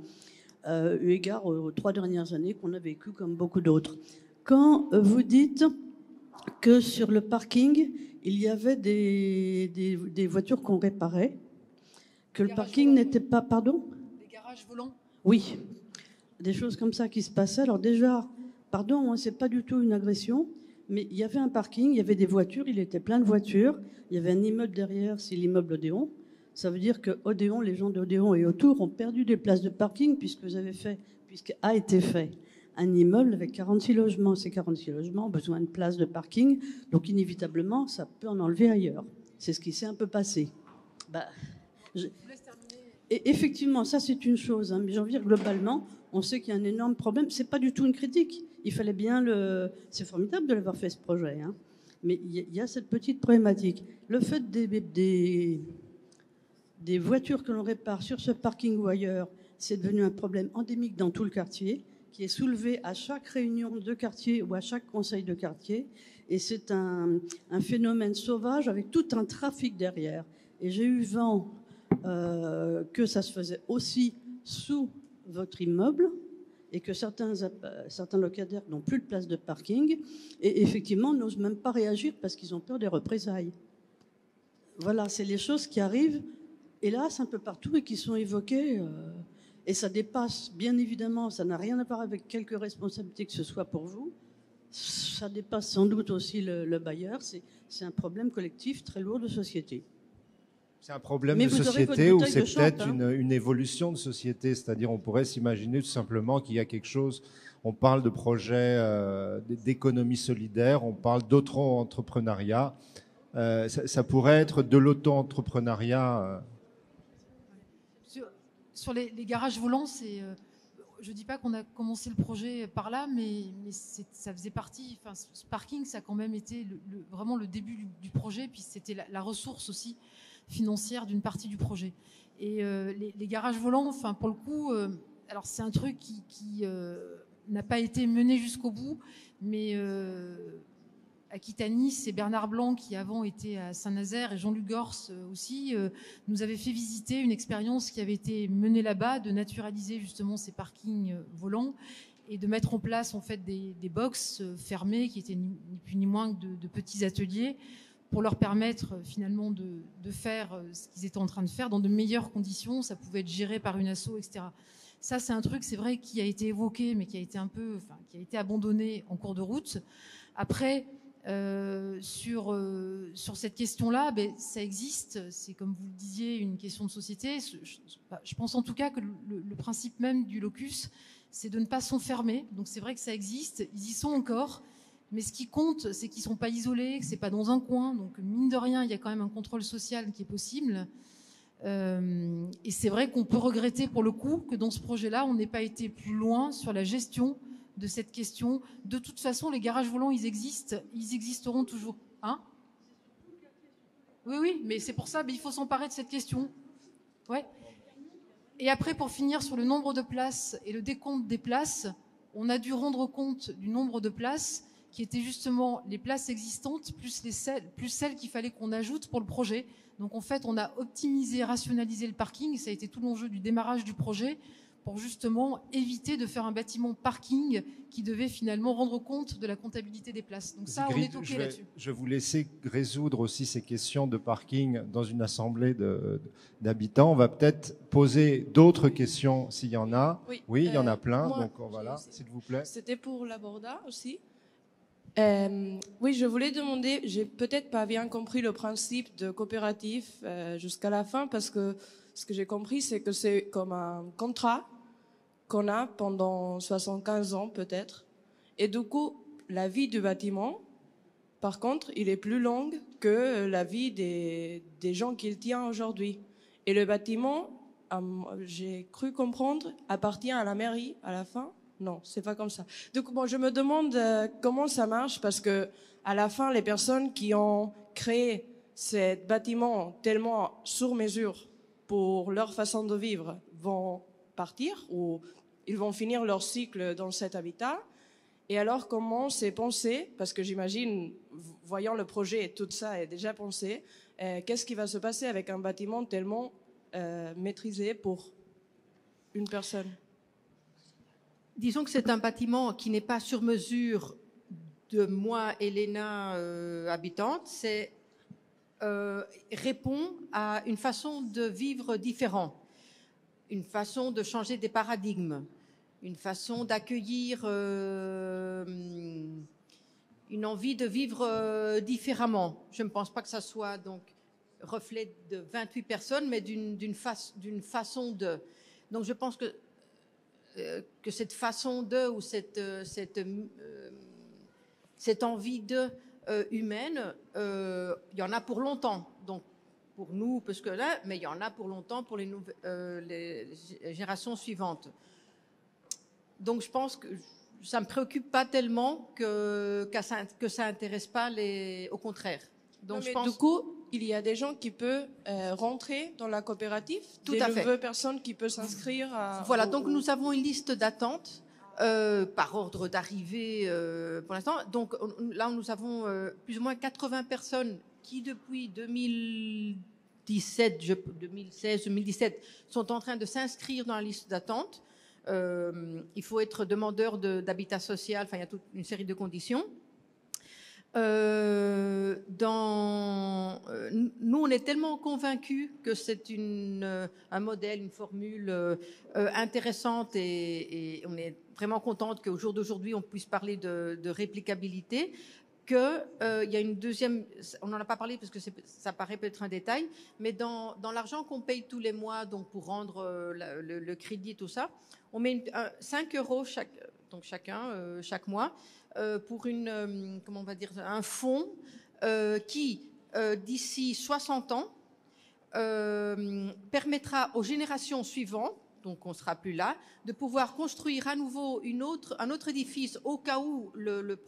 Eu égard aux 3 dernières années qu'on a vécues comme beaucoup d'autres. Quand vous dites que sur le parking, il y avait des voitures qu'on réparait, que le parking n'était pas... Pardon ? Des garages volants. Oui, des choses comme ça qui se passaient. Alors déjà, pardon, moi, c'est pas du tout une agression, mais il y avait un parking, il y avait des voitures, il était plein de voitures, il y avait un immeuble derrière, c'est l'immeuble Odéon. Ça veut dire que Odéon, les gens d'Odéon et autour ont perdu des places de parking puisqu'a été fait un immeuble avec 46 logements. Ces 46 logements ont besoin de places de parking, donc inévitablement, ça peut en enlever ailleurs. C'est ce qui s'est un peu passé. Et effectivement, ça c'est une chose, hein, mais j'ai envie de dire globalement, on sait qu'il y a un énorme problème. C'est pas du tout une critique. Il fallait bien C'est formidable de l'avoir fait ce projet, hein. Mais il y a cette petite problématique. Le fait des voitures que l'on répare sur ce parking ou ailleurs, c'est devenu un problème endémique dans tout le quartier, qui est soulevé à chaque réunion de quartier ou à chaque conseil de quartier. Et c'est un phénomène sauvage avec tout un trafic derrière. Et j'ai eu vent que ça se faisait aussi sous votre immeuble et que certains locataires n'ont plus de place de parking et effectivement n'osent même pas réagir parce qu'ils ont peur des représailles. Voilà, c'est les choses qui arrivent, hélas, un peu partout et qui sont évoquées. Et ça dépasse, bien évidemment, ça n'a rien à voir avec quelque responsabilité que ce soit pour vous. Ça dépasse sans doute aussi le bailleur. C'est un problème collectif très lourd de société. C'est un problème de société ou c'est peut-être une évolution de société? C'est-à-dire, on pourrait s'imaginer tout simplement qu'il y a quelque chose. On parle de projets d'économie solidaire, on parle d'auto-entrepreneuriat. Ça pourrait être de l'auto-entrepreneuriat. Sur les garages volants, je ne dis pas qu'on a commencé le projet par là, mais ça faisait partie. Enfin, ce parking, ça a quand même été vraiment le début du projet, puis c'était la ressource aussi financière d'une partie du projet. Et les garages volants, enfin pour le coup, alors c'est un truc qui n'a pas été mené jusqu'au bout, mais à Quitani, c'est Bernard Blanc qui avant était à Saint-Nazaire et Jean-Luc Gors aussi nous avait fait visiter une expérience qui avait été menée là-bas de naturaliser justement ces parkings volants et de mettre en place en fait des box fermés qui étaient ni plus ni moins que de petits ateliers pour leur permettre finalement de faire ce qu'ils étaient en train de faire dans de meilleures conditions. Ça pouvait être géré par une asso, etc. Ça, c'est un truc, c'est vrai, qui a été évoqué, mais qui a été qui a été abandonné en cours de route. Après, sur cette question-là, ça existe. C'est comme vous le disiez, une question de société. Je pense en tout cas que le principe même du locus, c'est de ne pas s'enfermer. Donc c'est vrai que ça existe. Ils y sont encore. Mais ce qui compte, c'est qu'ils ne sont pas isolés, que ce n'est pas dans un coin. Donc, mine de rien, il y a quand même un contrôle social qui est possible. Et c'est vrai qu'on peut regretter, pour le coup, que dans ce projet-là, on n'ait pas été plus loin sur la gestion de cette question. De toute façon, les garages volants, ils existeront toujours. Hein ? Oui, mais c'est pour ça qu'il faut s'emparer de cette question. Ouais. Et après, pour finir sur le nombre de places et le décompte des places, on a dû rendre compte du nombre de places qui étaient justement les places existantes plus celles qu'il fallait qu'on ajoute pour le projet. Donc en fait, on a optimisé, rationalisé le parking. Ça a été tout l'enjeu du démarrage du projet pour justement éviter de faire un bâtiment parking qui devait finalement rendre compte de la comptabilité des places. Donc ça, on est OK là-dessus. Je vais vous laisser résoudre aussi ces questions de parking dans une assemblée d'habitants. On va peut-être poser d'autres questions s'il y en a. Oui, il y en a plein. Donc voilà, s'il vous plaît. C'était pour l'abordat aussi. Oui, je voulais demander, j'ai peut-être pas bien compris le principe de coopérative jusqu'à la fin, parce que ce que j'ai compris, c'est que c'est comme un contrat qu'on a pendant 75 ans peut-être. Et du coup, la vie du bâtiment, par contre, il est plus long que la vie des gens qu'il tient aujourd'hui. Et le bâtiment, j'ai cru comprendre, appartient à la mairie à la fin. Non, c'est pas comme ça. Donc bon, je me demande comment ça marche parce que à la fin, les personnes qui ont créé ce bâtiment tellement sur mesure pour leur façon de vivre vont partir ou ils vont finir leur cycle dans cet habitat. Et alors, comment c'est pensé? Parce que j'imagine, voyant le projet, tout ça est déjà pensé. Qu'est-ce qui va se passer avec un bâtiment tellement maîtrisé pour une personne? Disons que c'est un bâtiment qui n'est pas sur mesure de moi, Elena, habitante. C'est répond à une façon de vivre différente, une façon de changer des paradigmes, une façon d'accueillir une envie de vivre différemment. Je ne pense pas que ça soit donc reflet de 28 personnes, mais d'une façon de. Donc je pense que cette façon de ou cette envie de humaine, il y en a pour longtemps. Donc pour nous, parce que là, mais il y en a pour longtemps pour les générations suivantes. Donc je pense que ça me préoccupe pas tellement que ça intéresse pas au contraire. Donc non, je pense. Du coup, il y a des gens qui peuvent rentrer dans la coopérative, des nouvelles personnes qui peuvent s'inscrire. Voilà, donc nous avons une liste d'attente par ordre d'arrivée pour l'instant. Donc là, nous avons plus ou moins 80 personnes qui, depuis 2016-2017, sont en train de s'inscrire dans la liste d'attente. Il faut être demandeur d'habitat social, enfin il y a toute une série de conditions. Nous, on est tellement convaincus que c'est un modèle, une formule intéressante et on est vraiment contente qu'au jour d'aujourd'hui, on puisse parler de réplicabilité, qu'il y a une deuxième, on n'en a pas parlé parce que ça paraît peut-être un détail, mais dans l'argent qu'on paye tous les mois donc pour rendre le crédit, tout ça, on met 5 € chaque mois pour comment on va dire, un fonds qui, d'ici 60 ans, permettra aux générations suivantes, donc on ne sera plus là, de pouvoir construire à nouveau un autre édifice au cas où le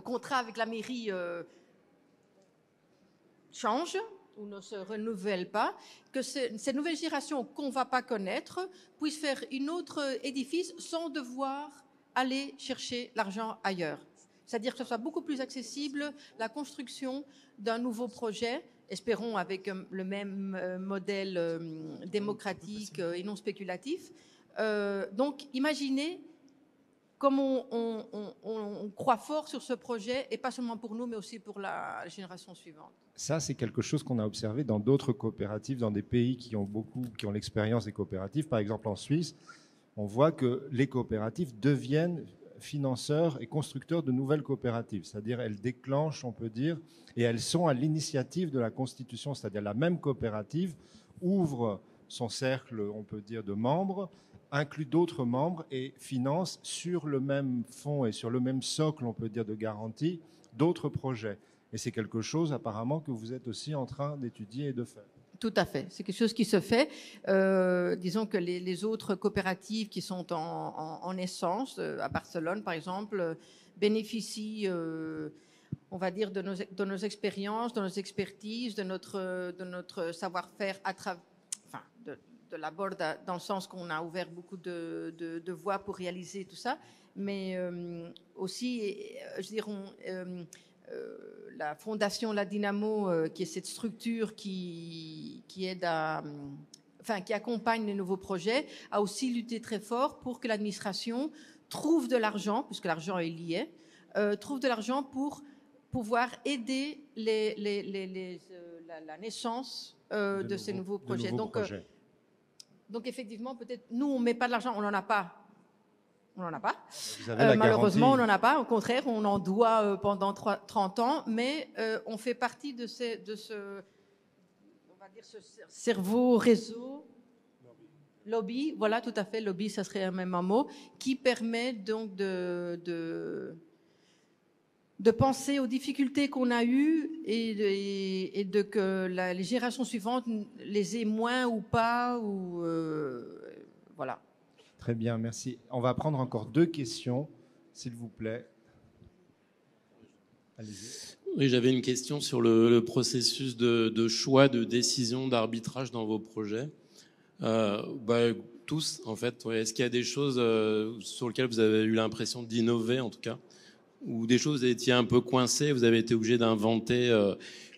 contrat avec la mairie change ou ne se renouvelle pas, que ces nouvelles générations qu'on ne va pas connaître puissent faire un autre édifice sans devoir aller chercher l'argent ailleurs. C'est-à-dire que ce soit beaucoup plus accessible la construction d'un nouveau projet, espérons avec le même modèle démocratique et non spéculatif. Donc imaginez comme on croit fort sur ce projet, et pas seulement pour nous, mais aussi pour la génération suivante. Ça, c'est quelque chose qu'on a observé dans d'autres coopératives, dans des pays qui ont l'expérience des coopératives. Par exemple, en Suisse, on voit que les coopératives deviennent financeurs et constructeurs de nouvelles coopératives. C'est-à-dire, elles déclenchent, on peut dire, et elles sont à l'initiative de la constitution. C'est-à-dire, la même coopérative ouvre son cercle, on peut dire, de membres, inclut d'autres membres et finance sur le même fonds et sur le même socle, on peut dire, de garantie, d'autres projets. Et c'est quelque chose, apparemment, que vous êtes aussi en train d'étudier et de faire. Tout à fait. C'est quelque chose qui se fait. Disons que les autres coopératives qui sont en naissance, à Barcelone, par exemple, bénéficient, on va dire, de nos expériences, de nos expertises, de notre savoir-faire de la Borda, dans le sens qu'on a ouvert beaucoup de voies pour réaliser tout ça, mais aussi, je dirais, la fondation La Dynamo, qui est cette structure qui aide qui accompagne les nouveaux projets, a aussi lutté très fort pour que l'administration trouve de l'argent, puisque l'argent est lié, trouve de l'argent pour pouvoir aider la naissance de ces nouveaux projets. Donc effectivement, peut-être, nous, on ne met pas de l'argent, on n'en a pas. On n'en a pas. Malheureusement, on n'en a pas. Au contraire, on en doit pendant 30 ans, mais on fait partie de ce on va dire, ce cerveau, réseau, lobby. Voilà, tout à fait. Lobby, ça serait même un mot, qui permet donc de penser aux difficultés qu'on a eues et de que les générations suivantes les aient moins ou pas, ou voilà. Très bien, merci. On va prendre encore 2 questions, s'il vous plaît. Allez-y. Oui, j'avais une question sur le processus de choix, de décision, d'arbitrage dans vos projets. Tous, en fait. Ouais. Est-ce qu'il y a des choses sur lesquelles vous avez eu l'impression d'innover, en tout cas, ou des choses où vous étiez un peu coincé, vous avez été obligé d'inventer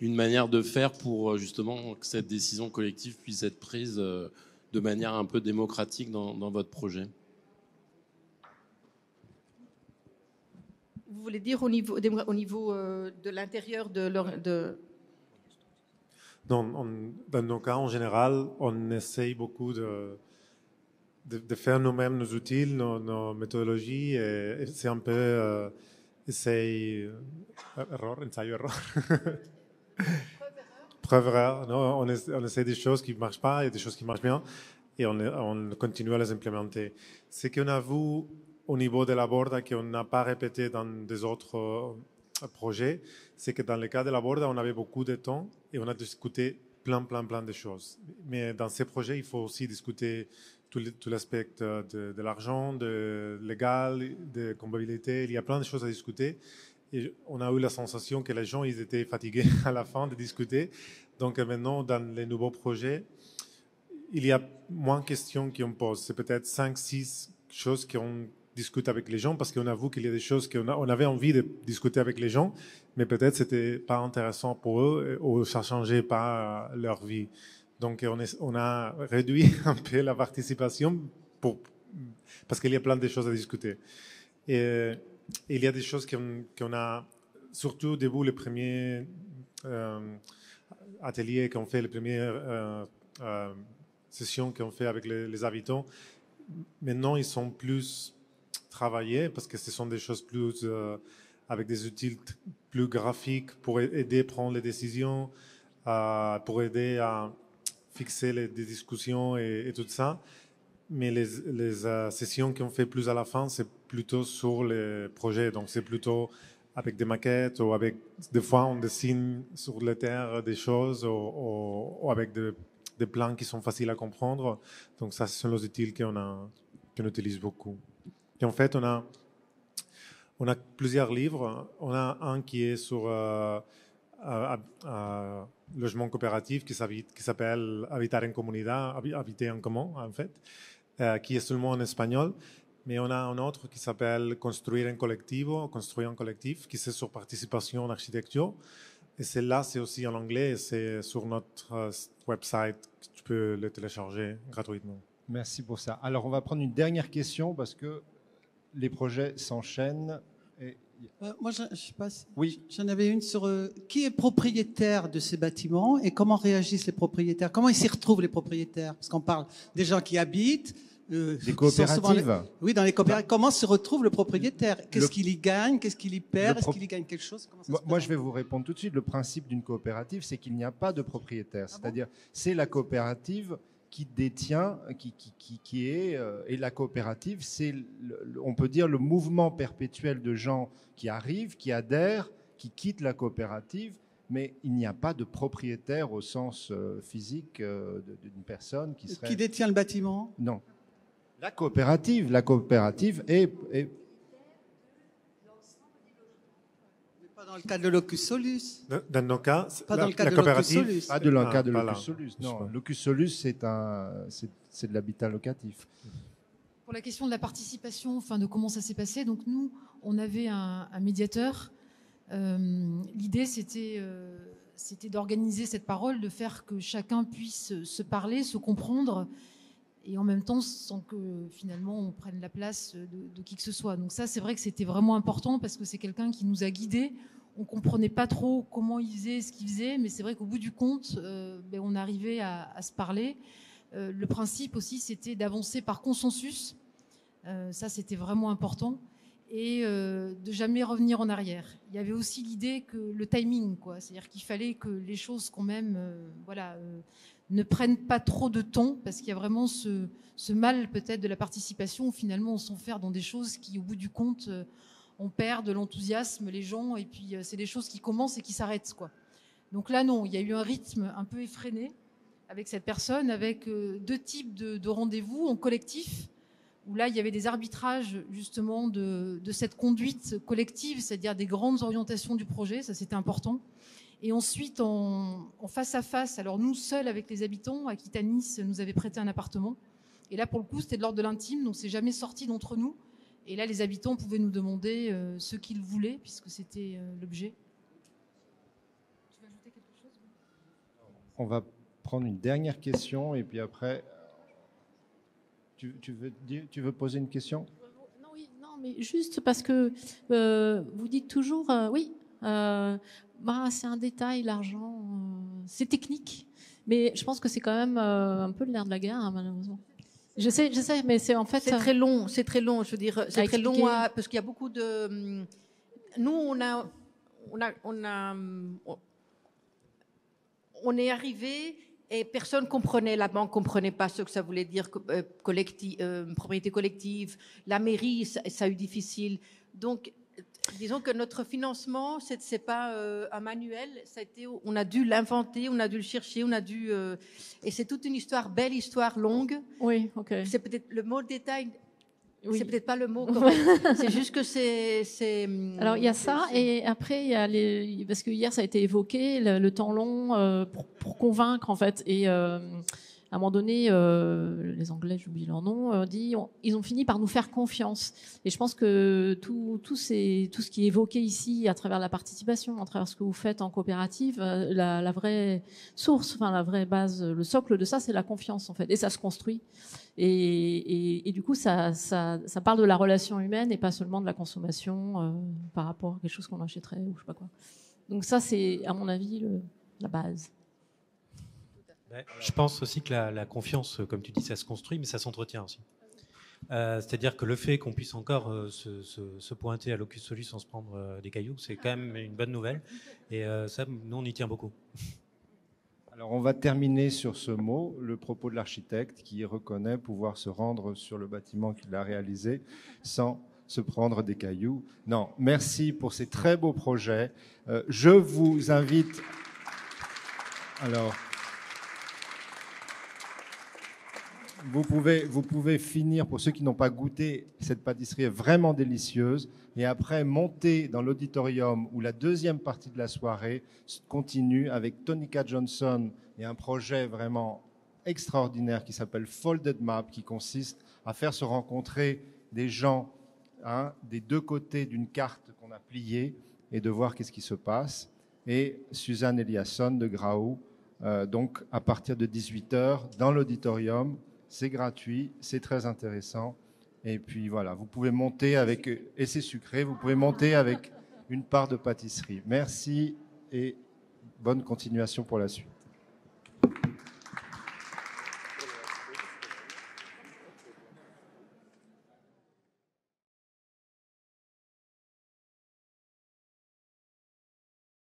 une manière de faire pour justement que cette décision collective puisse être prise de manière un peu démocratique dans votre projet? Vous voulez dire au niveau de l'intérieur de... Dans nos cas, en général, on essaye beaucoup de faire nous-mêmes nos outils, nos méthodologies. Et c'est un peu ensayo, erreur. Preuve erreur. Non, on essaie des choses qui ne marchent pas et des choses qui marchent bien. Et on continue à les implémenter. Ce qu'on a vu au niveau de la Borda, qu'on n'a pas répété dans des autres projets, c'est que dans le cas de la Borda, on avait beaucoup de temps et on a discuté plein de choses. Mais dans ces projets, il faut aussi discuter tout l'aspect de l'argent, de légal, de comptabilité. Il y a plein de choses à discuter. Et on a eu la sensation que les gens ils étaient fatigués à la fin de discuter. Donc maintenant, dans les nouveaux projets, il y a moins de questions qu'on pose. C'est peut-être 5-6 choses qu'on discute avec les gens parce qu'on a vu qu'il y a des choses qu'on avait envie de discuter avec les gens, mais peut-être c'était pas intéressant pour eux ou ça changeait pas leur vie. Donc on a réduit un peu la participation parce qu'il y a plein de choses à discuter. Et il y a des choses qu'on a, surtout au début, les premiers ateliers qu'on fait, les premières sessions qu'on fait avec les habitants. Maintenant, ils sont plus travaillés parce que ce sont des choses plus avec des outils plus graphiques pour aider à prendre les décisions, pour aider à fixer des discussions et tout ça. Mais les sessions qu'on fait plus à la fin, c'est plutôt sur les projets. Donc, c'est plutôt avec des maquettes ou avec, des fois, on dessine sur les terres des choses ou avec des plans qui sont faciles à comprendre. Donc, ça, ce sont les outils qu'on utilise beaucoup. Et en fait, on a plusieurs livres. On a un qui est sur logement coopératif qui s'appelle Habitar en Comunidad, Habiter en commun, en fait, qui est seulement en espagnol. Mais on a un autre qui s'appelle Construire en colectivo, Construire en collectif, qui c'est sur participation en architecture. Et celle-là, c'est aussi en anglais et c'est sur notre website. Tu peux le télécharger gratuitement. Merci pour ça. Alors, on va prendre une dernière question parce que les projets s'enchaînent. Moi, je sais pas si oui. J'en avais une sur qui est propriétaire de ces bâtiments et comment réagissent les propriétaires. Comment ils s'y retrouvent, les propriétaires? Parce qu'on parle des gens qui habitent. Des coopératives. Oui, dans les coopératives. Comment se retrouve le propriétaire? Qu'est-ce qu'il y gagne? Qu'est-ce qu'il y perd? Est-ce qu'il y gagne quelque chose? Moi, je vais vous répondre tout de suite. Le principe d'une coopérative, c'est qu'il n'y a pas de propriétaire. C'est-à-dire, c'est la coopérative qui détient, qui est, et la coopérative, c'est, on peut dire, le mouvement perpétuel de gens qui arrivent, qui adhèrent, qui quittent la coopérative, mais il n'y a pas de propriétaire au sens physique d'une personne qui serait... Qui détient le bâtiment? Non. La coopérative est... Pas dans le cas de Locus Solus. Dans nos cas, pas dans le cas de Locus Solus. Pas dans le cas de Locus Solus. Non, Locus Solus, c'est de l'habitat locatif. Pour la question de la participation, enfin de comment ça s'est passé, donc nous, on avait un médiateur. L'idée, c'était d'organiser cette parole, de faire que chacun puisse se parler, se comprendre, et en même temps sans que finalement on prenne la place de qui que ce soit. Donc ça, c'est vrai que c'était vraiment important parce que c'est quelqu'un qui nous a guidés. On comprenait pas trop comment il faisait, ce qu'il faisait, mais c'est vrai qu'au bout du compte, on arrivait à se parler. Le principe aussi, c'était d'avancer par consensus. Ça, c'était vraiment important. Et de jamais revenir en arrière. Il y avait aussi l'idée que le timing, quoi, c'est-à-dire qu'il fallait que les choses quand même, ne prennent pas trop de temps, parce qu'il y a vraiment ce mal peut-être de la participation où finalement on s'enferme dans des choses qui, au bout du compte, on perd de l'enthousiasme, les gens, et puis c'est des choses qui commencent et qui s'arrêtent, quoi. Donc là, non, il y a eu un rythme un peu effréné avec cette personne, avec 2 types de rendez-vous en collectif, où là, il y avait des arbitrages justement de cette conduite collective, c'est-à-dire des grandes orientations du projet, ça c'était important. Et ensuite, en face à face, alors nous seuls avec les habitants, Aquitanis nous avait prêté un appartement. Et là, pour le coup, c'était de l'ordre de l'intime, donc c'est jamais sorti d'entre nous. Et là, les habitants pouvaient nous demander ce qu'ils voulaient, puisque c'était l'objet. Tu veux ajouter quelque chose ? On va prendre une dernière question, et puis après, tu veux poser une question ? Non, mais juste parce que vous dites toujours, oui, c'est un détail, l'argent, c'est technique, mais je pense que c'est quand même un peu l'air de la guerre, hein, malheureusement. Je sais, mais c'est en fait... C'est très long, je veux dire, c'est très long parce qu'il y a beaucoup de... Nous, on est arrivé et personne comprenait, la banque comprenait pas ce que ça voulait dire, propriété collective, la mairie, ça a eu difficile. Donc, disons que notre financement, c'est pas un manuel, on a dû l'inventer, on a dû le chercher, et c'est toute une histoire, belle histoire, longue. Oui, ok. C'est peut-être le mot détail. Oui. C'est peut-être pas le mot. C'est juste que c'est. Alors il y a ça, et après il y a parce que hier ça a été évoqué le temps long pour convaincre en fait, et à un moment donné, les Anglais, j'oublie leur nom, ils ont fini par nous faire confiance. Et je pense que tout ce qui est évoqué ici, à travers la participation, à travers ce que vous faites en coopérative, la vraie source, enfin la vraie base, le socle de ça, c'est la confiance en fait. Et ça se construit. Et du coup, ça parle de la relation humaine et pas seulement de la consommation par rapport à quelque chose qu'on achèterait ou je sais pas quoi. Donc ça, c'est à mon avis la base. Je pense aussi que la confiance, comme tu dis, ça se construit, mais ça s'entretient aussi. C'est-à-dire que le fait qu'on puisse encore se pointer à Locus Solus sans se prendre des cailloux, c'est quand même une bonne nouvelle. Et ça, nous, on y tient beaucoup. Alors, on va terminer sur ce mot, le propos de l'architecte qui reconnaît pouvoir se rendre sur le bâtiment qu'il a réalisé sans se prendre des cailloux. Non, merci pour ces très beaux projets. Je vous invite... Alors... Vous pouvez finir, pour ceux qui n'ont pas goûté, cette pâtisserie est vraiment délicieuse. Et après, monter dans l'auditorium où la deuxième partie de la soirée continue avec Tonika Johnson et un projet vraiment extraordinaire qui s'appelle Folded Map, qui consiste à faire se rencontrer des gens des deux côtés d'une carte qu'on a pliée et de voir qu'est-ce qui se passe. Et Suzanne Eliasson de Graou, donc à partir de 18h dans l'auditorium. C'est gratuit, c'est très intéressant. Et puis voilà, vous pouvez monter avec, et c'est sucré, vous pouvez monter avec une part de pâtisserie. Merci et bonne continuation pour la suite.